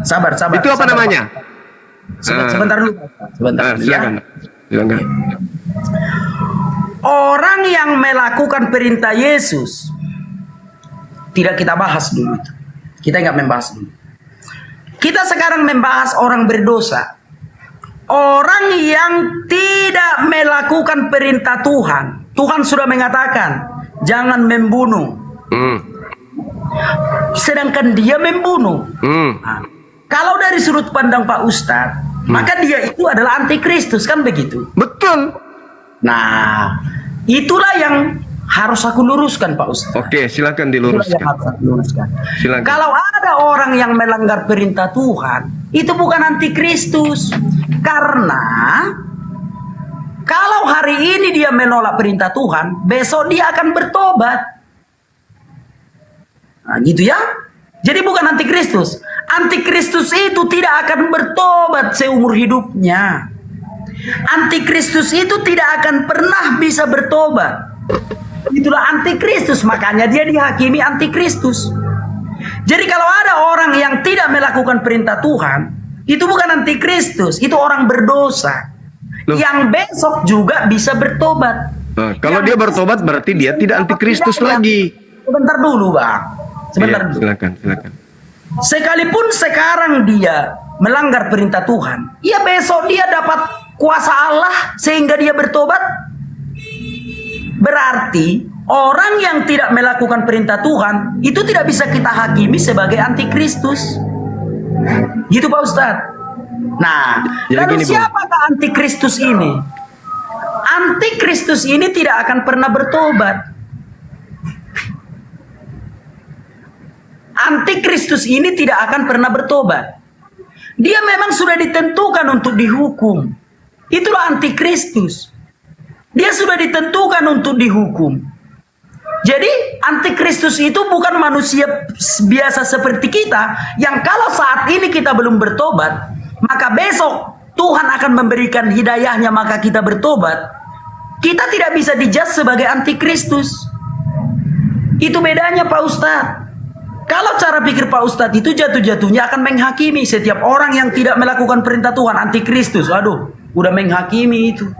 Sabar. Itu apa sabar, namanya? Pak. Sebentar dulu. Sebentar dulu ya. Silakan. Silakan. Orang yang melakukan perintah Yesus tidak kita bahas dulu itu. Kita nggak membahas dulu. Kita sekarang membahas orang berdosa. Orang yang tidak melakukan perintah Tuhan. Tuhan sudah mengatakan jangan membunuh. Sedangkan dia membunuh. Nah, kalau dari sudut pandang Pak Ustadz, maka dia itu adalah antikristus, kan begitu? Betul. Nah, itulah yang harus aku luruskan, Pak Ustadz. Oke, silakan Itulah yang diluruskan. harus aku luruskan. Silakan. Kalau ada orang yang melanggar perintah Tuhan, itu bukan antikristus. Karena kalau hari ini dia menolak perintah Tuhan, besok dia akan bertobat. Nah, gitu ya. Jadi bukan antikristus. Antikristus itu tidak akan bertobat seumur hidupnya. Antikristus itu tidak akan pernah bisa bertobat. Itulah antikristus, makanya dia dihakimi antikristus. Jadi kalau ada orang yang tidak melakukan perintah Tuhan, itu bukan antikristus, itu orang berdosa. Loh. Yang besok juga bisa bertobat. Nah, kalau Yang dia bertobat berarti dia tidak antikristus lagi. Sebentar dulu, Bang. Sebentar Iya, dulu. silakan. Sekalipun sekarang dia melanggar perintah Tuhan, ya besok dia dapat kuasa Allah sehingga dia bertobat. Berarti orang yang tidak melakukan perintah Tuhan itu tidak bisa kita hakimi sebagai antikristus. Gitu Pak Ustadz. Nah, Jadi lalu gini, Bung. siapakah antikristus ini? Antikristus ini tidak akan pernah bertobat. Antikristus ini tidak akan pernah bertobat. Dia memang sudah ditentukan untuk dihukum. Itulah antikristus. Dia sudah ditentukan untuk dihukum. Jadi antikristus itu bukan manusia biasa seperti kita, yang kalau saat ini kita belum bertobat, maka besok Tuhan akan memberikan hidayahnya maka kita bertobat. Kita tidak bisa dijudge sebagai antikristus. Itu bedanya Pak Ustadz. Kalau cara pikir Pak Ustadz itu jatuh-jatuhnya akan menghakimi setiap orang yang tidak melakukan perintah Tuhan, antikristus. Aduh, udah menghakimi itu.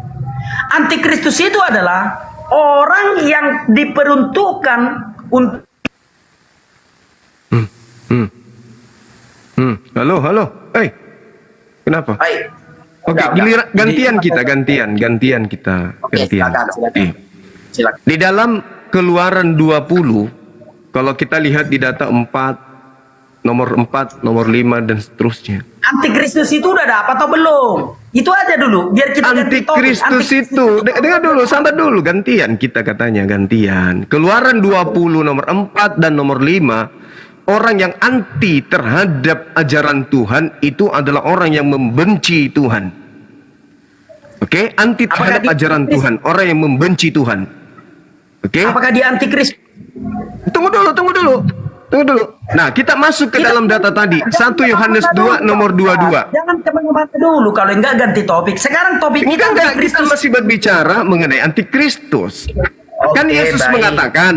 Antikristus itu adalah orang yang diperuntukkan untuk Halo. Kenapa? baik. Oke, gantian kita. Oke, silakan. Silakan. Di dalam Keluaran 20, kalau kita lihat di data 4, nomor 5 dan seterusnya. Antikristus itu udah ada apa atau belum? Itu aja dulu, biar kita ganti topik. Antikristus itu, dengar dulu, sabar dulu, gantian kita katanya, gantian. Keluaran 20 nomor 4 dan nomor 5, orang yang anti terhadap ajaran Tuhan itu adalah orang yang membenci Tuhan. Oke, anti terhadap ajaran Tuhan, orang yang membenci Tuhan. Oke. Apakah dia antikristus? Tunggu dulu. Nah, kita masuk ke dalam data tadi. 1 Yohanes 2 nomor 22. Jangan kemana-mana dulu, kalau enggak ganti topik. Sekarang topik kita Enggak, kita antikristus. masih berbicara mengenai antikristus. Kan Oke, Yesus baik. mengatakan,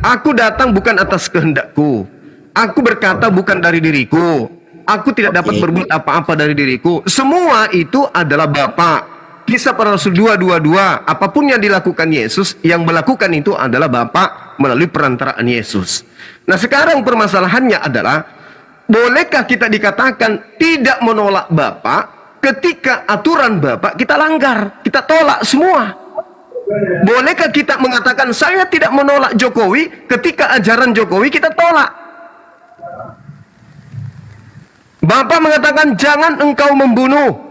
aku datang bukan atas kehendakku. Aku berkata bukan dari diriku. Aku tidak dapat berbuat apa-apa dari diriku. Semua itu adalah Bapa. Kisah Para Rasul 2:22. Apapun yang dilakukan Yesus, yang melakukan itu adalah Bapa melalui perantaraan Yesus. Nah, sekarang permasalahannya adalah, bolehkah kita dikatakan tidak menolak Bapa ketika aturan Bapa kita langgar, kita tolak semua? Bolehkah kita mengatakan saya tidak menolak Jokowi ketika ajaran Jokowi kita tolak? Bapak mengatakan jangan engkau membunuh.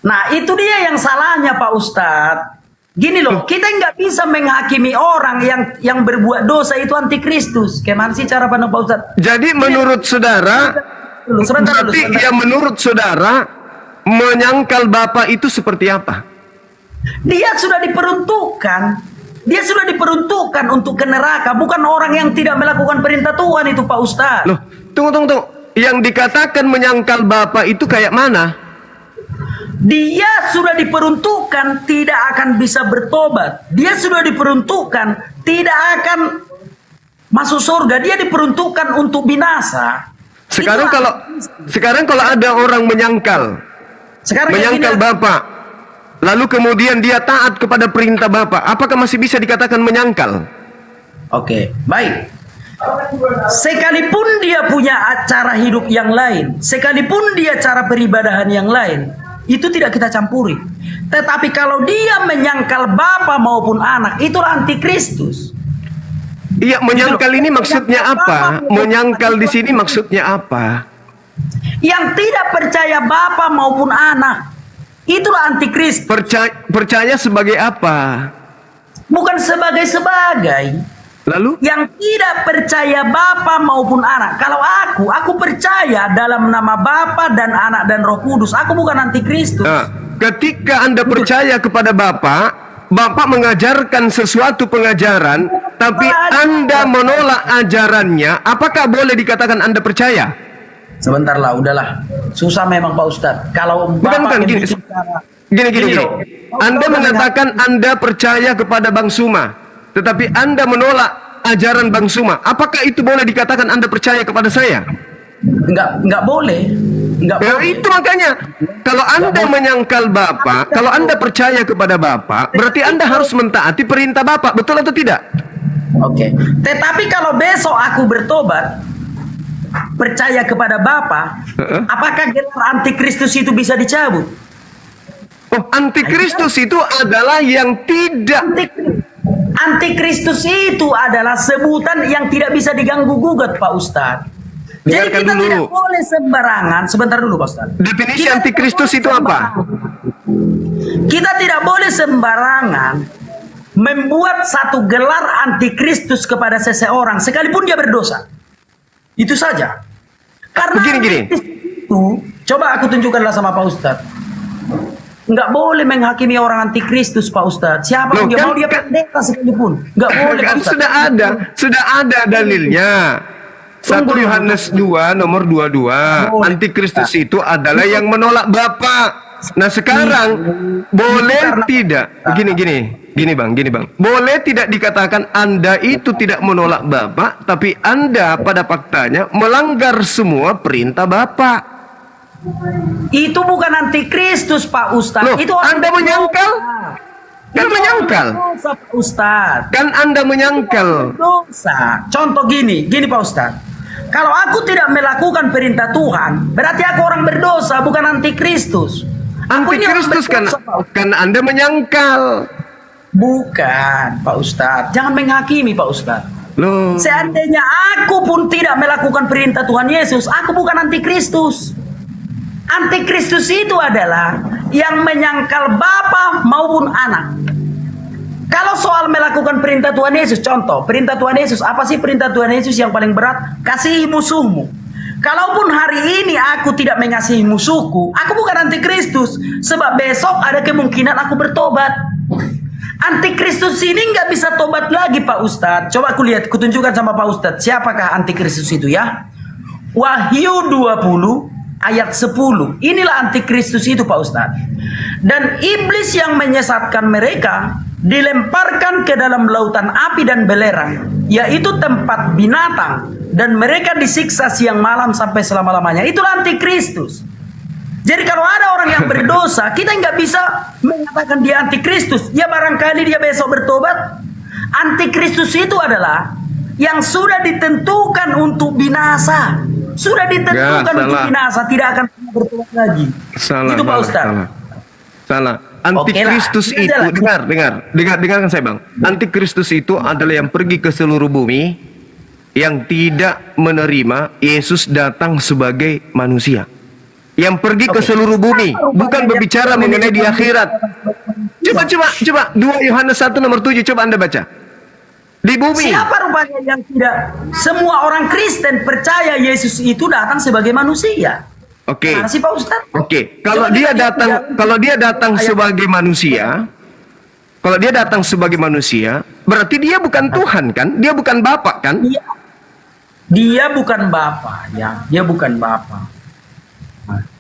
Nah, itu dia yang salahnya Pak Ustadz. Gini loh, kita nggak bisa menghakimi orang yang berbuat dosa itu antikristus. Gimana sih cara pandang Pak Ustadz? Jadi menurut saudara, Sebentar dulu. yang menurut saudara menyangkal Bapak itu seperti apa? Dia sudah diperuntukkan. Dia sudah diperuntukkan untuk ke neraka. Bukan orang yang tidak melakukan perintah Tuhan itu Pak Ustadz. Loh, tunggu. Yang dikatakan menyangkal Bapak itu kayak mana? Dia sudah diperuntukkan tidak akan bisa bertobat. Dia sudah diperuntukkan tidak akan masuk surga. Dia diperuntukkan untuk binasa. Sekarang kalau ada orang menyangkal Bapak, lalu kemudian dia taat kepada perintah Bapak, apakah masih bisa dikatakan menyangkal? Oke, baik. Sekalipun dia punya cara hidup yang lain, sekalipun dia cara peribadahan yang lain, itu tidak kita campuri. Tetapi kalau dia menyangkal Bapa maupun anak, itulah antikristus. Iya, menyangkal ini maksudnya apa? Menyangkal di sini maksudnya apa? Yang tidak percaya Bapa maupun anak, itulah antikristus. Percaya sebagai apa? Bukan sebagai. Lalu? Yang tidak percaya Bapa maupun anak. Kalau aku percaya dalam nama Bapa dan Anak dan Roh Kudus. Aku bukan antikristus. Nah, ketika Anda percaya kepada Bapak mengajarkan sesuatu pengajaran, tapi Anda menolak ajarannya, apakah boleh dikatakan Anda percaya? Sebentar lah, udahlah. Susah memang Pak Ustadz. Kalau Bukan, gini. Anda mengatakan Anda percaya kepada Bang Suma, tetapi Anda menolak ajaran Bang Suma. Apakah itu boleh dikatakan Anda percaya kepada saya? Enggak boleh. Itu makanya, kalau Anda menyangkal Bapak, kalau Anda percaya kepada Bapak, berarti Anda harus mentaati perintah Bapak, betul atau tidak? Oke. Tetapi kalau besok aku bertobat, percaya kepada Bapa, apakah gelar antikristus itu bisa dicabut? Oh, antikristus itu adalah yang tidak. Antikristus itu adalah sebutan yang tidak bisa diganggu gugat Pak Ustadz. Jadi kita tidak boleh sembarangan. Sebentar dulu Pak Ustadz. Definisi antikristus itu apa? Kita tidak boleh sembarangan membuat satu gelar antikristus kepada seseorang sekalipun dia berdosa. Itu saja. Karena Begini. itu, coba aku tunjukkanlah sama Pak Ustadz. nggak boleh menghakimi orang antikristus, Pak Ustadz. Siapa Loh, pun dia kan- mau dia kan- pendeta sekalipun, nggak boleh, Pak Kan Ustadz. sudah ada dalilnya. 1 Tunggu. Yohanes 2 nomor 22. Boleh. Antikristus itu adalah yang menolak Bapa. Nah sekarang boleh tidak? Gini bang. Boleh tidak dikatakan Anda itu tidak menolak Bapa, tapi Anda pada faktanya melanggar semua perintah Bapa. Itu bukan antikristus, Pak Ustadz. Loh, Itu orang Anda berdosa. menyangkal? Kan Itu menyangkal. orang berdosa, Pak Ustadz. Kan Anda menyangkal. Dosa. Contoh gini Pak Ustadz. Kalau aku tidak melakukan perintah Tuhan, berarti aku orang berdosa, bukan antikristus. Aku ini orang Antikristus kan, berdosa, Pak Ustadz. kan Anda menyangkal. Bukan, Pak Ustadz. Jangan menghakimi, Pak Ustadz. Loh. Seandainya aku pun tidak melakukan perintah Tuhan Yesus, aku bukan antikristus. Antikristus itu adalah yang menyangkal Bapa maupun Anak. Kalau soal melakukan perintah Tuhan Yesus, contoh, perintah Tuhan Yesus, apa sih perintah Tuhan Yesus yang paling berat? Kasihi musuhmu. Kalaupun hari ini aku tidak mengasihi musuhku, aku bukan antikristus. Sebab besok ada kemungkinan aku bertobat. Antikristus ini nggak bisa tobat lagi, Pak Ustadz. Coba aku lihat, kutunjukkan sama Pak Ustadz. Siapakah antikristus itu ya? Wahyu 20 ayat 10. Inilah antikristus itu, Pak Ustadz. Dan iblis yang menyesatkan mereka dilemparkan ke dalam lautan api dan belerang, yaitu tempat binatang, dan mereka disiksa siang malam sampai selama-lamanya. Itulah antikristus. Jadi kalau ada orang yang berdosa, kita nggak bisa mengatakan dia antikristus. Ya barangkali dia besok bertobat. Antikristus itu adalah yang sudah ditentukan untuk binasa. Sudah ditentukan Ya, untuk salah. binasa, tidak akan pernah bertobat lagi. Itu Pak Ustadz. Salah. Antikristus Oke itu, lah. dengarkan saya bang. Antikristus itu adalah yang pergi ke seluruh bumi, yang tidak menerima Yesus datang sebagai manusia. Yang pergi ke seluruh bumi, bukan berbicara mengenai di akhirat. Coba 2 Yohanes 1 nomor 7, coba Anda baca. Di bumi. Siapa rupanya yang tidak? Semua orang Kristen percaya Yesus itu datang sebagai manusia. Oke. Mana sih Pak Ustadz? Oke, kalau dia datang sebagai manusia, berarti dia bukan Tuhan kan? Dia bukan Bapa kan? Dia bukan Bapa, ya. Dia bukan Bapa.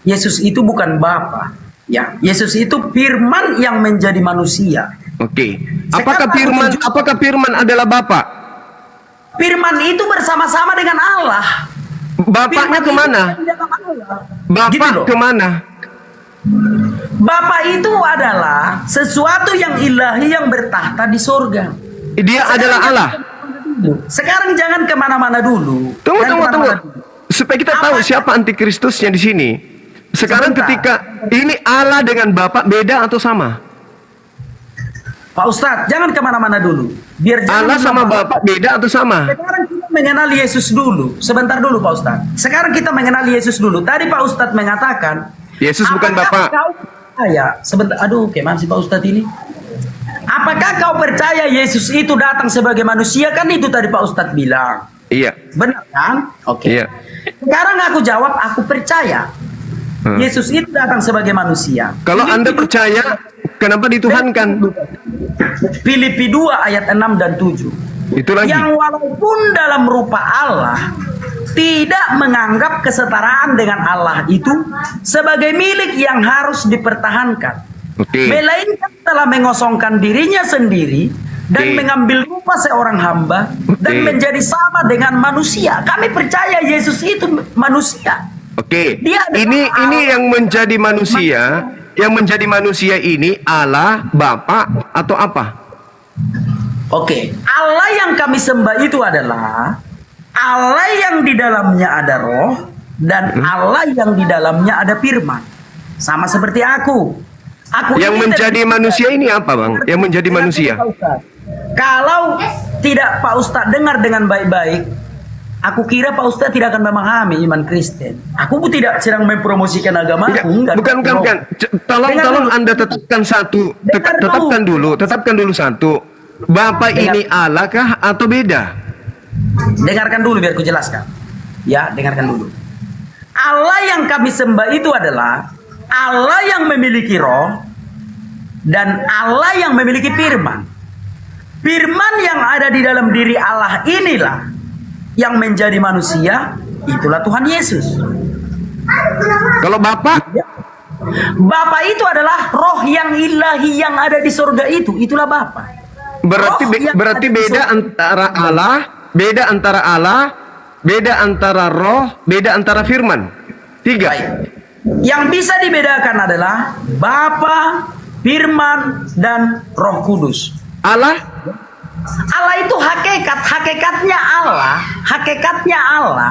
Yesus itu bukan Bapa, ya. Yesus itu Firman yang menjadi manusia. Oke. Sekarang Apakah Firman adalah Bapa? Firman itu bersama-sama dengan Allah. Bapaknya Firman kemana? itu di dalam Allah. Gitu Bapak loh. kemana? Bapa itu adalah sesuatu yang ilahi yang bertahta di surga. Dia adalah Allah. Sekarang jangan kemana-mana dulu. Tunggu. Jangan kemana-mana dulu. Supaya kita tahu siapa antikristusnya di sini. Sekarang Sebentar. ketika ini Allah dengan Bapak beda atau sama? Pak Ustadz, jangan kemana-mana dulu. Biar jangan Allah sama Bapak beda atau sama? Sekarang kita mengenal Yesus dulu. Sebentar dulu Pak Ustadz. Sekarang kita mengenal Yesus dulu. Tadi Pak Ustadz mengatakan, Yesus bukan apakah Bapak. kau percaya? Sebentar, aduh, gimana sih Pak Ustadz ini? Apakah kau percaya Yesus itu datang sebagai manusia? Kan itu tadi Pak Ustadz bilang. Iya. Benar kan? Oke. Iya. Sekarang aku jawab, aku percaya. Yesus itu datang sebagai manusia. Kalau Anda percaya, kenapa dituhankan? Filipi 2 ayat 6 dan 7. Itu lagi. Yang walaupun dalam rupa Allah tidak menganggap kesetaraan dengan Allah itu sebagai milik yang harus dipertahankan. Oke. Melainkan telah mengosongkan dirinya sendiri dan Oke. mengambil rupa seorang hamba dan Oke. menjadi sama dengan manusia. Kami percaya Yesus itu manusia. Oke. Dia adalah Ini yang menjadi manusia, ini Allah, Bapa atau apa? Oke, Allah yang kami sembah itu adalah Allah yang di dalamnya ada roh dan Allah yang di dalamnya ada firman. Sama seperti aku. Yang ini menjadi dari- manusia ini apa, Bang? Yang menjadi manusia. Pak Ustadz. Kalau tidak Pak Ustadz dengar dengan baik-baik, aku kira Pak Ustadz tidak akan memahami iman Kristen. Aku pun tidak sedang mempromosikan agama. Enggak, bukan. Tolong Dengar dulu. Anda tetapkan satu. Dengar Tetapkan dulu satu. Bapak Dengar. ini Allah kah atau beda? Dengarkan dulu biar ku jelaskan. Ya, dengarkan dulu. Allah yang kami sembah itu adalah Allah yang memiliki roh dan Allah yang memiliki firman. Firman yang ada di dalam diri Allah inilah yang menjadi manusia, itulah Tuhan Yesus. Kalau Bapa, Bapa itu adalah roh yang ilahi yang ada di surga itu, itulah Bapa. berarti Roh yang berarti ada di beda surga. antara Allah, beda antara Allah, beda antara roh, beda antara firman. 3. Baik. Yang bisa dibedakan adalah Bapa, Firman, dan Roh Kudus. Allah, Allah itu hakikatnya Allah, hakikatnya Allah.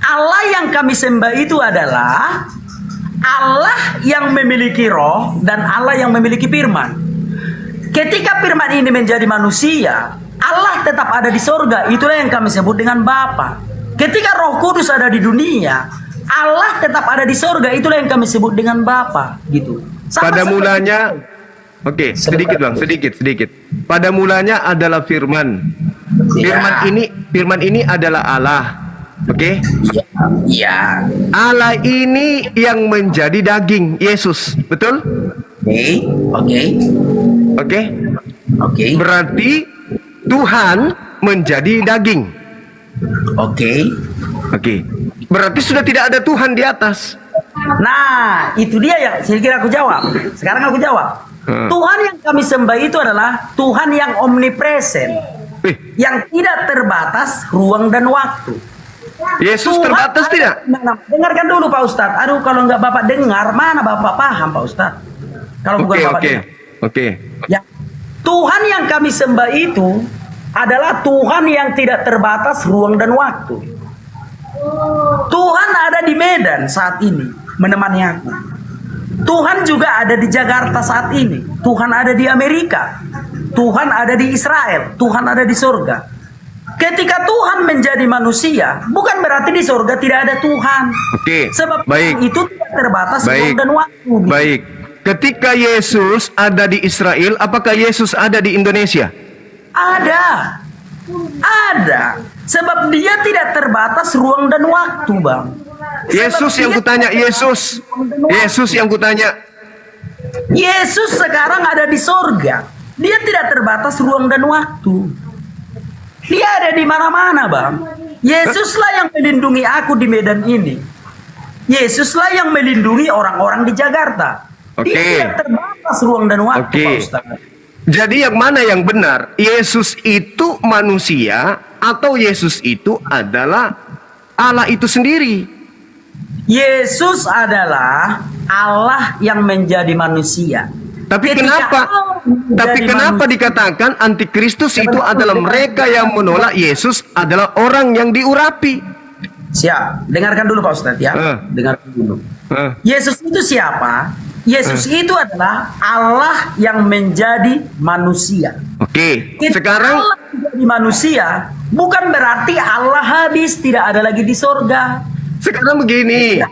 Allah yang kami sembah itu adalah Allah yang memiliki roh dan Allah yang memiliki firman. Ketika firman ini menjadi manusia, Allah tetap ada di sorga, itulah yang kami sebut dengan Bapa. Ketika Roh Kudus ada di dunia, Allah tetap ada di sorga, itulah yang kami sebut dengan Bapa, gitu. Sama pada seperti- mulanya, oke, sedikit bang, sedikit. Pada mulanya adalah firman. Firman ini adalah Allah. Oke, Iya. Allah ini yang menjadi daging, Yesus, betul? Oke. Oke, berarti Tuhan menjadi daging. Oke, berarti sudah tidak ada Tuhan di atas. Nah, itu dia yang saya kira aku jawab. Sekarang aku jawab. Tuhan yang kami sembah itu adalah Tuhan yang omnipresent, yang tidak terbatas ruang dan waktu. Yesus Tuhan terbatas ada- tidak? Dengarkan dulu Pak Ustadz. Aduh, kalau nggak Bapak dengar, mana Bapak paham Pak Ustadz? Kalau bukan Bapak dengar. Oke. Ya. Tuhan yang kami sembah itu adalah Tuhan yang tidak terbatas ruang dan waktu. Tuhan ada di Medan saat ini menemani aku. Tuhan juga ada di Jakarta saat ini. Tuhan ada di Amerika. Tuhan ada di Israel. Tuhan ada di surga. Ketika Tuhan menjadi manusia, bukan berarti di surga tidak ada Tuhan. Oke, Sebab baik. Tuhan itu tidak terbatas ruang Baik. dan waktu. Baik. Ketika Yesus ada di Israel, apakah Yesus ada di Indonesia? Ada. Sebab dia tidak terbatas ruang dan waktu, Bang. Yesus Sebab yang dia kutanya, tidak Yesus. terbatas ruang dan waktu. Yesus yang kutanya. Yesus sekarang ada di sorga. Dia tidak terbatas ruang dan waktu. Dia ada di mana-mana, Bang. Yesuslah yang melindungi aku di Medan ini. Yesuslah yang melindungi orang-orang di Jakarta. Dia Oke. tidak terbatas ruang dan waktu, Oke. Pak Ustaz. Jadi yang mana yang benar? Yesus itu manusia atau Yesus itu adalah Allah itu sendiri? Yesus adalah Allah yang menjadi manusia. Tapi Ketika kenapa? Allah menjadi Tapi kenapa manusia, dikatakan antikristus itu adalah mereka yang menolak Yesus adalah orang yang diurapi? Siap, dengarkan dulu Pak Ustadz ya. Dengarkan dulu. Yesus itu siapa? Yesus itu adalah Allah yang menjadi manusia. Oke, Ketika sekarang Allah menjadi manusia, bukan berarti Allah habis, tidak ada lagi di sorga. begini.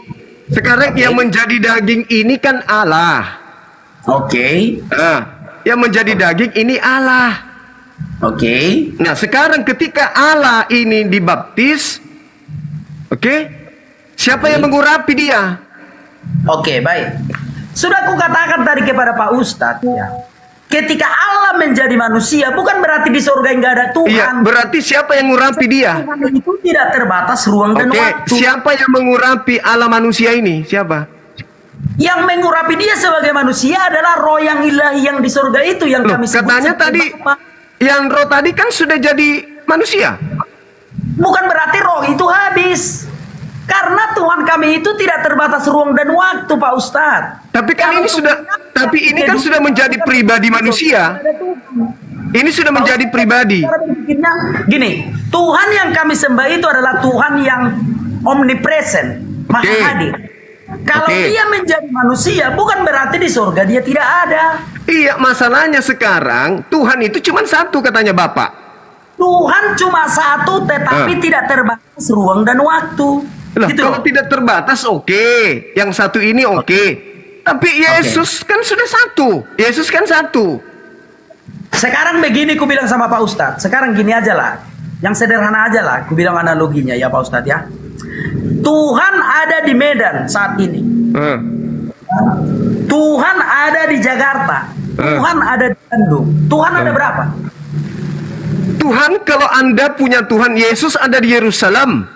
Sekarang yang menjadi daging ini kan Allah. Oke. Yang menjadi daging ini Allah. Oke. Nah, sekarang ketika Allah ini dibaptis, oke, siapa yang mengurapi dia? Oke, baik. Sudah aku katakan tadi kepada Pak Ustadz ya. Ketika Allah menjadi manusia, bukan berarti di surga nggak ada Tuhan. Iya, berarti siapa yang mengurapi dia? Tuhan itu tidak terbatas ruang dan Oke, waktu. siapa yang mengurapi Allah manusia ini? Siapa? Yang mengurapi dia sebagai manusia adalah roh yang ilahi yang di surga itu yang Loh, kami sebut katanya sebagai tadi Bapa. yang roh tadi kan sudah jadi manusia. Bukan berarti roh itu habis. Karena Tuhan kami itu tidak terbatas ruang dan waktu, Pak Ustadz. Tapi kan Kalau ini sudah, Tuhan tapi ini kan sudah menjadi pribadi manusia. ada Tuhan. Ini sudah menjadi pribadi. Cara berpikirnya gini, Tuhan yang kami sembah itu adalah Tuhan yang omnipresent, maha Oke. hadir. Kalau Oke. dia menjadi manusia, bukan berarti di surga dia tidak ada. Iya, masalahnya sekarang Tuhan itu cuma satu katanya Bapak. Tuhan cuma satu, tetapi tidak terbatas ruang dan waktu. Loh, Gitu kalau loh. tidak terbatas oke, yang satu ini oke. Tapi Yesus kan sudah satu. Yesus kan satu. Sekarang begini ku bilang sama Pak Ustadz. Sekarang gini aja lah. Yang sederhana aja lah. Ku bilang analoginya ya Pak Ustadz ya. Tuhan ada di Medan saat ini. Eh, Tuhan ada di Jakarta. Tuhan ada di Bandung. Tuhan ada berapa? Tuhan, kalau Anda punya Tuhan Yesus ada di Yerusalem.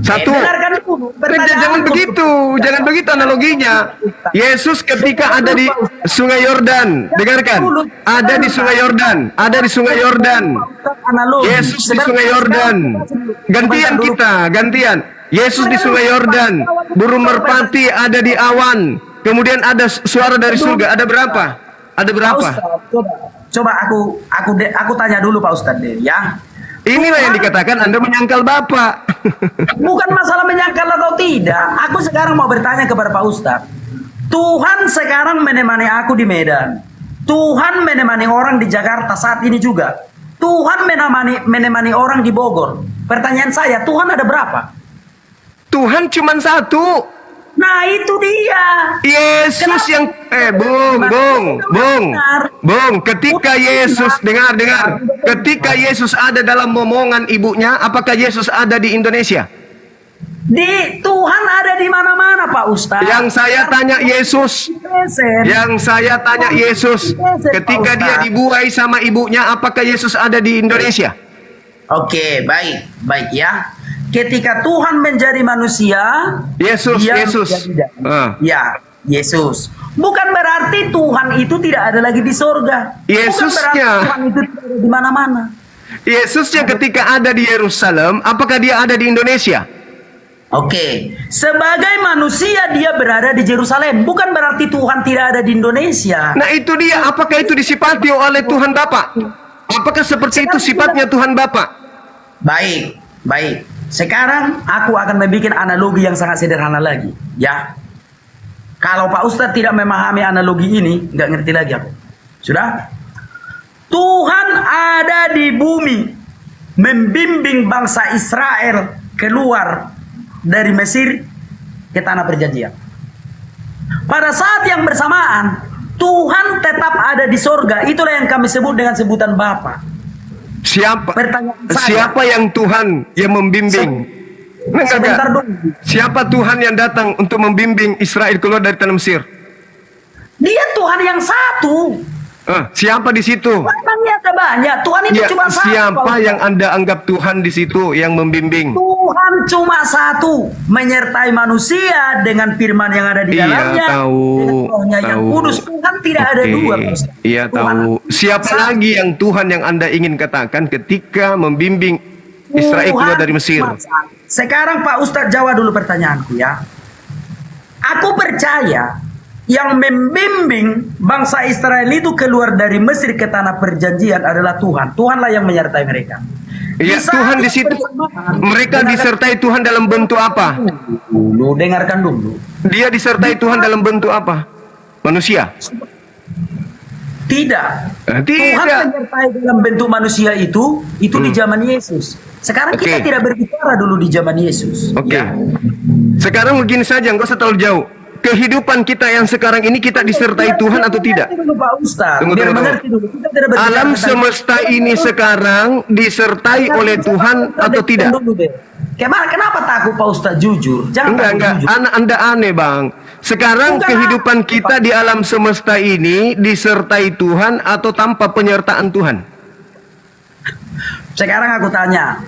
Satu. Dengarkan dulu. Jangan begitu, jangan begitu analoginya. Yesus ketika ada di Sungai Yordan, dengarkan, ada di Sungai Yordan, ada di Sungai Yordan. Yesus di Sungai Yordan. Gantian kita, gantian. Yesus di Sungai Yordan, burung merpati ada di awan. Kemudian ada suara dari surga. Ada berapa? Ada berapa? Pak Ustadz, coba aku tanya dulu Pak Ustadz deh, ya. Inilah yang dikatakan Anda menyangkal Bapak. Bukan masalah menyangkal atau tidak. Aku sekarang mau bertanya kepada Pak Ustadz. Tuhan sekarang menemani aku di Medan. Tuhan menemani orang di Jakarta saat ini juga. Tuhan menemani orang di Bogor. Pertanyaan saya, Tuhan ada berapa? Tuhan cuma satu. Nah itu dia. Yesus yang Bung, ketika Yesus dengar, ketika Yesus ada dalam momongan ibunya, apakah Yesus ada di Indonesia? Di Tuhan ada di mana-mana Pak Ustadz. Yang saya tanya Yesus, ketika dia dibuai sama ibunya, apakah Yesus ada di Indonesia? Oke, baik ya. Ketika Tuhan menjadi manusia, Yesus. Ya, Yesus. Bukan berarti Tuhan itu tidak ada lagi di sorga. Yesusnya. Tuhan itu tidak ada di mana-mana. Yesusnya ketika ada di Yerusalem, apakah dia ada di Indonesia? Oke, sebagai manusia dia berada di Yerusalem. Bukan berarti Tuhan tidak ada di Indonesia. Nah itu dia, apakah itu disifati oleh Tuhan Bapa? Apakah seperti itu sifatnya Tuhan Bapa? Baik. Sekarang aku akan membuat analogi yang sangat sederhana lagi, ya. Kalau Pak Ustadz tidak memahami analogi ini, nggak ngerti lagi aku. Sudah? Tuhan ada di bumi, membimbing bangsa Israel keluar dari Mesir ke tanah perjanjian. Pada saat yang bersamaan, Tuhan tetap ada di sorga. Itulah yang kami sebut dengan sebutan Bapa. Siapa yang Tuhan yang membimbing? Sebentar dulu. Siapa Tuhan yang datang untuk membimbing Israel keluar dari tanah Mesir? Dia Tuhan yang satu. Siapa di situ? Memangnya ada banyak. Tuhan itu cuma satu. Siapa yang Anda anggap Tuhan di situ yang membimbing? Tuhan cuma satu, menyertai manusia dengan firman yang ada di dalamnya. Tahu. Yang kudus. Tuhan tidak ada dua. Iya tahu. Siapa lagi yang Tuhan yang Anda ingin katakan ketika membimbing Israel keluar dari Mesir? Sekarang Pak Ustadz jawab dulu pertanyaanku ya. Aku percaya yang membimbing bangsa Israel itu keluar dari Mesir ke tanah perjanjian adalah Tuhan. Tuhanlah yang menyertai mereka. Iya, Tuhan di situ. Mereka disertai Tuhan dalam bentuk apa? Dengarkan dulu. Dia disertai Tuhan dalam bentuk apa? Manusia? Tidak. Tuhan menyertai dalam bentuk manusia itu di zaman Yesus. Sekarang kita tidak berbicara dulu di zaman Yesus. Ya. Sekarang begini saja, nggak usah terlalu jauh. Kehidupan kita yang sekarang ini kita disertai Tuhan atau tidak? Tunggu. Alam semesta ini sekarang disertai oleh Tuhan atau tidak? Kenapa takut Pak Ustadz jujur? Enggak. Anda aneh Bang. Sekarang kehidupan kita di alam semesta ini disertai Tuhan atau tanpa penyertaan Tuhan? Sekarang aku tanya.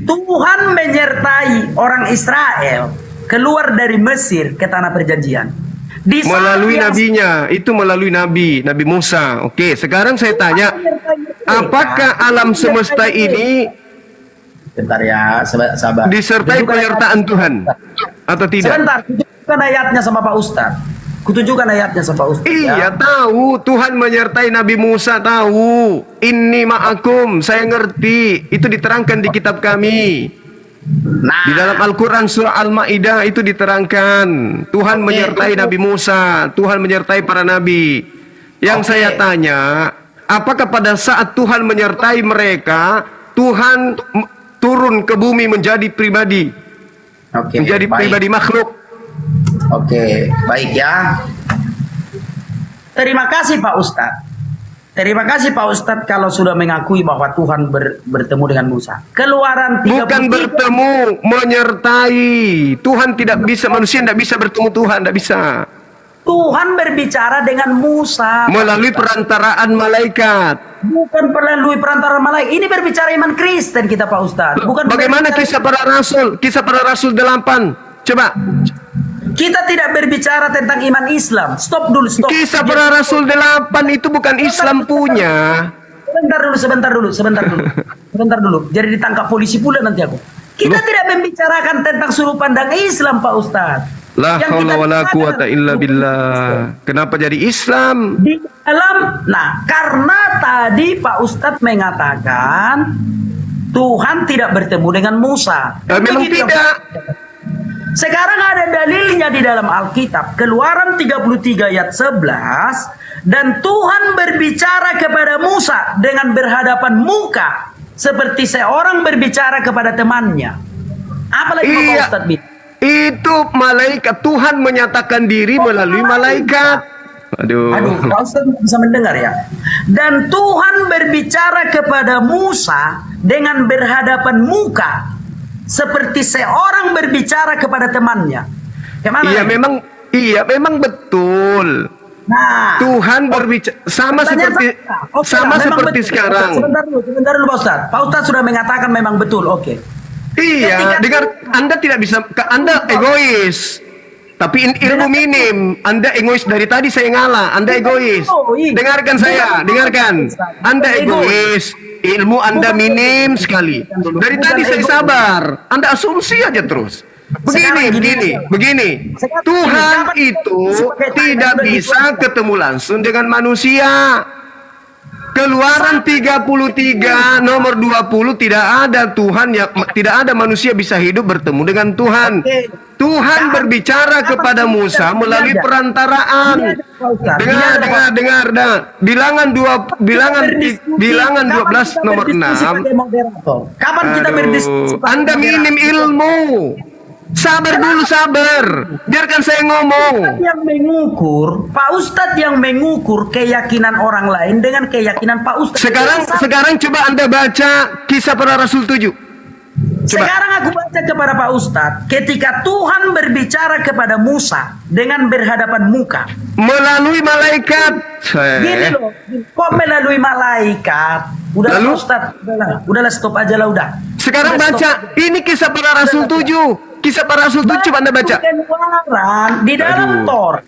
Tuhan menyertai orang Israel keluar dari Mesir ke tanah perjanjian. Melalui nabinya, itu melalui Nabi Musa. Oke, sekarang saya tanya, apakah alam semesta ini bentar ya, sabar. Disertai penyertaan Tuhan atau tidak? Sebentar, kutunjukkan ayatnya sama Pak Ustadz. Kutunjukkan ayatnya sama Pak Ustadz. Iya, tahu. Tuhan menyertai Nabi Musa, tahu. Inni ma'akum, saya ngerti. Itu diterangkan di kitab kami. Di dalam Al-Quran surah Al-Ma'idah itu diterangkan Tuhan menyertai Nabi Musa, Tuhan menyertai para nabi. Yang saya tanya, apakah pada saat Tuhan menyertai mereka, Tuhan turun ke bumi menjadi pribadi, menjadi pribadi makhluk? Baik ya. Terima kasih Pak Ustadz. Terima kasih Pak Ustadz kalau sudah mengakui bahwa Tuhan bertemu dengan Musa. Keluaran 33. Bukan bertemu, menyertai. Tuhan tidak bisa, manusia tidak bisa bertemu Tuhan, tidak bisa. Tuhan berbicara dengan Musa melalui perantaraan malaikat. bukan melalui perantara malaikat. Ini berbicara iman Kristen kita Pak Ustadz. Bukan Bagaimana berbicara- kisah para rasul? Kisah para rasul 8. Coba. Kita tidak berbicara tentang iman Islam. Stop dulu, stop. Kisah para rasul 8 itu bukan Islam punya. Sebentar dulu. Jadi ditangkap polisi pula nanti aku. Kita Loh. tidak membicarakan tentang sudut pandang Islam Pak Ustadz. La Yang haula kita wala bicarakan quwata illa billah. Kenapa jadi Islam? di dalam, nah karena tadi Pak Ustadz mengatakan Tuhan tidak bertemu dengan Musa. Memang Begitu yang- tidak. Sekarang ada dalilnya di dalam Alkitab. Keluaran 33 ayat 11. Dan Tuhan berbicara kepada Musa dengan berhadapan muka. Seperti seorang berbicara kepada temannya. Apalagi Pak Iya. Ustadz bilang? Itu malaikat. Tuhan menyatakan diri melalui malaikat. Aduh. Pak Ustadz nggak bisa mendengar ya. Dan Tuhan berbicara kepada Musa dengan berhadapan muka. Seperti seorang berbicara kepada temannya. Gimana Iya lagi? memang betul. Nah, Tuhan berbicara sama pertanyaan seperti saya, oke lah, memang seperti betul. sekarang. Sebentar dulu Pak Ustadz. Pak Ustadz sudah mengatakan memang betul, oke. Iya, Ketika- dengar Anda tidak bisa, Anda egois. Tapi ilmu minim. Anda egois dari tadi saya ngalah. Anda egois. Dengarkan saya, dengarkan. Anda egois. Ilmu Anda minim sekali. Dari tadi saya sabar. Anda asumsi aja terus. Begini. Tuhan itu tidak bisa ketemu langsung dengan manusia. Keluaran 33 nomor 20 tidak ada Tuhan yang tidak ada manusia bisa hidup bertemu dengan Tuhan. Tuhan berbicara kepada Musa melalui perantaraan. Dengar. Bilangan 12 nomor 6. Kapan kita berdiskusi? Anda minim ilmu. Sabar. Biarkan saya ngomong. Pak Ustadz yang mengukur keyakinan orang lain dengan keyakinan Pak Ustadz. Sekarang coba Anda baca kisah para rasul 7. Coba. Sekarang aku baca kepada Pak Ustadz, ketika Tuhan berbicara kepada Musa dengan berhadapan muka. Melalui malaikat. Gini loh, kok melalui malaikat? Udah Lalu? Pak Ustadz, udahlah stop aja lah udah. Sekarang Udah, baca. stop. Ini kisah para rasul 7. Kisah para rasul 7 coba Anda baca. Keluaran di dalam Aduh. Torah.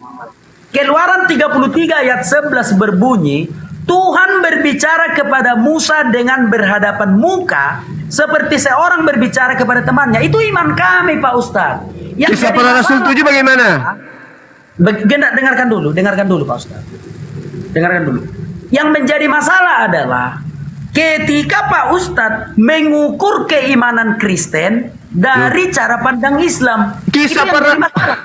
Keluaran 33 ayat 11 berbunyi, Tuhan berbicara kepada Musa dengan berhadapan muka seperti seorang berbicara kepada temannya. Itu iman kami Pak Ustadz. Yang Kisah jadi para rasul masalah- 7 bagaimana? Dengarkan dulu Pak Ustadz. Dengarkan dulu. Yang menjadi masalah adalah ketika Pak Ustadz mengukur keimanan Kristen dari cara pandang Islam. Kisah Itu yang para- jadi masalah.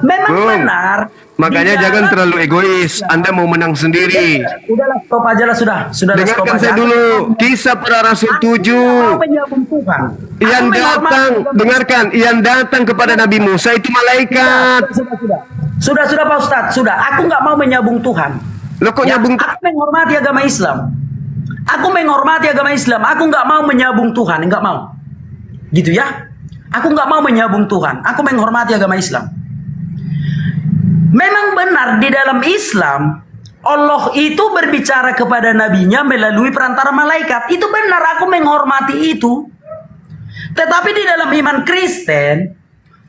Memang Bung, benar. Makanya di jangan dalam- terlalu egois. Anda mau menang sendiri. Udahlah stop aja lah sudah stop Dengarkan aja. saya dulu. Kisah para rasul Aku tidak 7. mau menyambung Tuhan. Yang Aku menghormati datang, Tuhan. dengarkan, yang datang kepada Nabi Musa itu malaikat. Sudah Pak Ustadz, sudah. Aku nggak mau menyambung Tuhan. Loh kok Ya, nyambung? aku menghormati agama Islam. Aku menghormati agama Islam. Aku nggak mau menyambung Tuhan, nggak mau. Gitu ya? Aku nggak mau menyambung Tuhan. Aku menghormati agama Islam. Memang benar di dalam Islam Allah itu berbicara kepada nabinya melalui perantara malaikat. Itu benar, aku menghormati itu. Tetapi di dalam iman Kristen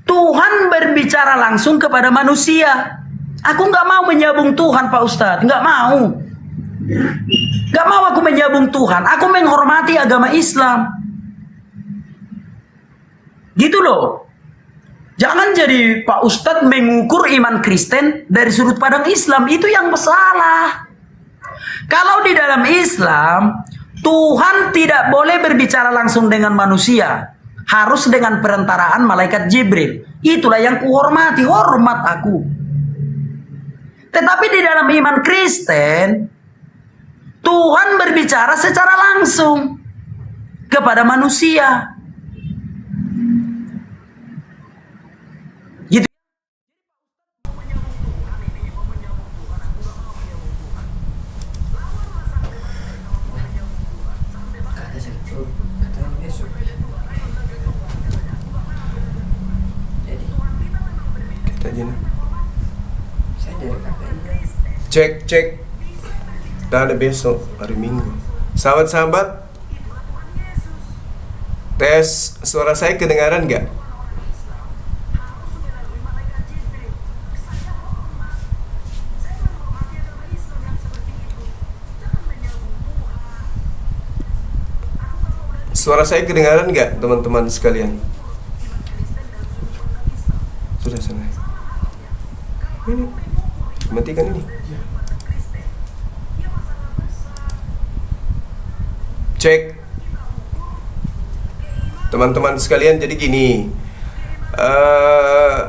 Tuhan berbicara langsung kepada manusia. Aku nggak mau menyambung Tuhan Pak Ustadz, nggak mau. Nggak mau aku menyambung Tuhan. Aku menghormati agama Islam. Gitu loh. Jangan jadi Pak Ustadz mengukur iman Kristen dari sudut pandang Islam. Itu yang salah. Kalau di dalam Islam, Tuhan tidak boleh berbicara langsung dengan manusia. Harus dengan perantaraan malaikat Jibril. Itulah yang kuhormati. Hormat aku. Tetapi di dalam iman Kristen, Tuhan berbicara secara langsung kepada manusia. Gitu. Kita aja nih. Saya Cek, cek. Dan ada besok hari Minggu. Sahabat-sahabat, tes suara saya kedengaran nggak? Suara saya kedengaran nggak, teman-teman sekalian? Sudah selesai. Ini matikan ini. Cek. Teman-teman sekalian, jadi gini,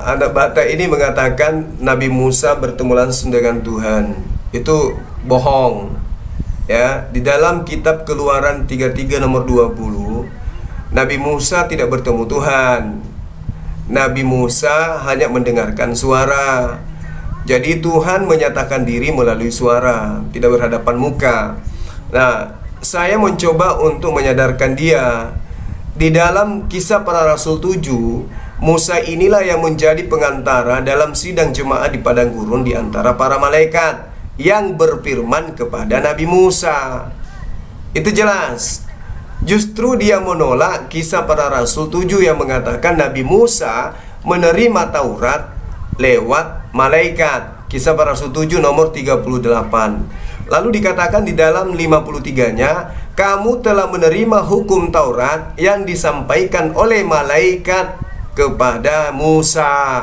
anak bata ini mengatakan Nabi Musa bertemu langsung dengan Tuhan. Itu bohong. Ya, di dalam kitab Keluaran 33 nomor 20, Nabi Musa tidak bertemu Tuhan. Nabi Musa hanya mendengarkan suara. Jadi Tuhan menyatakan diri melalui suara, tidak berhadapan muka. Nah, saya mencoba untuk menyadarkan dia. Di dalam Kisah Para Rasul 7, Musa inilah yang menjadi pengantara dalam sidang jemaat di padang gurun di antara para malaikat yang berfirman kepada Nabi Musa. Itu jelas. Justru dia menolak Kisah Para Rasul 7 yang mengatakan Nabi Musa menerima Taurat lewat malaikat. Kisah Para Rasul 7 nomor 38. Lalu dikatakan di dalam 53-nya, kamu telah menerima hukum Taurat yang disampaikan oleh malaikat kepada Musa.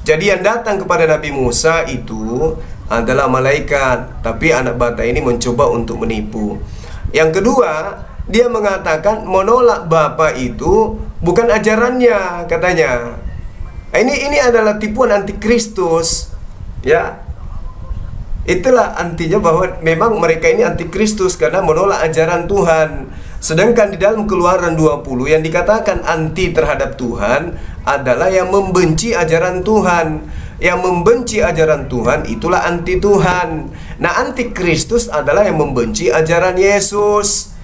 Jadi yang datang kepada Nabi Musa itu adalah malaikat, tapi anak bata ini mencoba untuk menipu. Yang kedua, dia mengatakan menolak Bapa itu bukan ajarannya, katanya. Ini adalah tipuan antikristus, ya. Itulah artinya bahwa memang mereka ini antikristus karena menolak ajaran Tuhan. Sedangkan di dalam Keluaran 20 yang dikatakan anti terhadap Tuhan adalah yang membenci ajaran Tuhan. Yang membenci ajaran Tuhan itulah anti Tuhan. Nah, antikristus adalah yang membenci ajaran Yesus.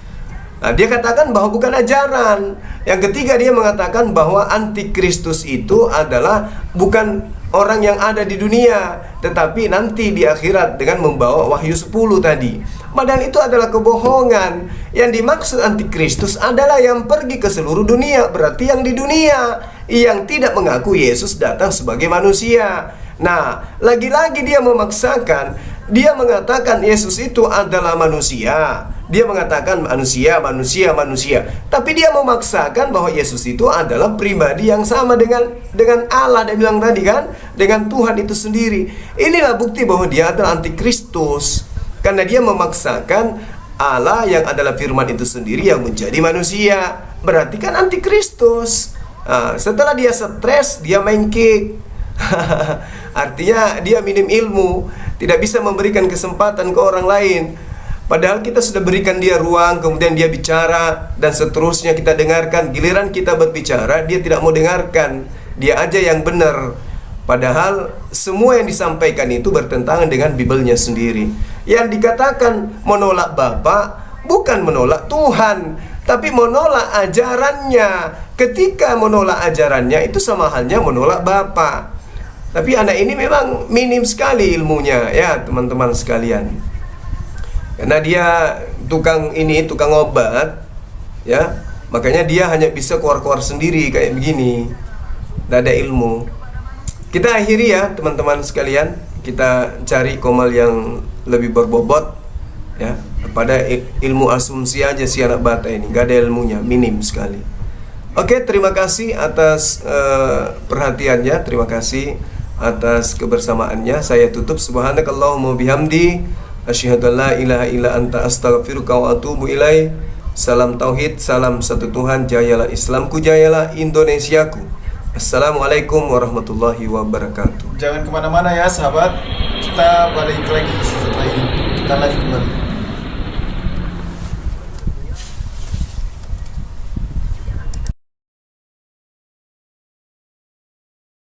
Nah, dia katakan bahwa bukan ajaran. Yang ketiga, dia mengatakan bahwa antikristus itu adalah bukan orang yang ada di dunia, tetapi nanti di akhirat dengan membawa Wahyu 10 tadi. Padahal itu adalah kebohongan. Yang dimaksud antikristus adalah yang pergi ke seluruh dunia, berarti yang di dunia, yang tidak mengaku Yesus datang sebagai manusia. Nah, lagi-lagi dia memaksakan, dia mengatakan Yesus itu adalah manusia. Dia mengatakan manusia. Tapi dia memaksakan bahwa Yesus itu adalah pribadi yang sama dengan Allah. Dia bilang tadi kan, dengan Tuhan itu sendiri. Inilah bukti bahwa dia adalah antikristus. Karena dia memaksakan Allah yang adalah firman itu sendiri yang menjadi manusia. Berarti kan antikristus. Nah, setelah dia stres, dia main kick. Artinya dia minim ilmu, tidak bisa memberikan kesempatan ke orang lain. Padahal kita sudah berikan dia ruang, kemudian dia bicara, dan seterusnya kita dengarkan. Giliran kita berbicara, dia tidak mau dengarkan. Dia aja yang benar. Padahal semua yang disampaikan itu bertentangan dengan Bibelnya sendiri. Yang dikatakan menolak Bapa bukan menolak Tuhan, tapi menolak ajarannya. Ketika menolak ajarannya itu sama halnya menolak Bapa. Tapi anak ini memang minim sekali ilmunya, ya teman-teman sekalian. Karena dia tukang obat, ya, makanya dia hanya bisa keluar-keluar sendiri kayak begini. Tidak ada ilmu. Kita akhiri ya teman-teman sekalian. Kita cari komal yang lebih berbobot, ya. Pada ilmu asumsi aja si anak bata ini, gak ada ilmunya, minim sekali. Oke, terima kasih atas perhatiannya, terima kasih atas kebersamaannya. Saya tutup. Subhanakallahumma bihamdi, asyhadu an la ilaha illa anta astaghfiruka wa atubu ilaih. Salam tauhid, salam satu Tuhan, jayalah Islamku, jayalah Indonesiaku. Assalamualaikum warahmatullahi wabarakatuh. Jangan kemana-mana ya sahabat, kita balik lagi setelah ini. Kita live kembali.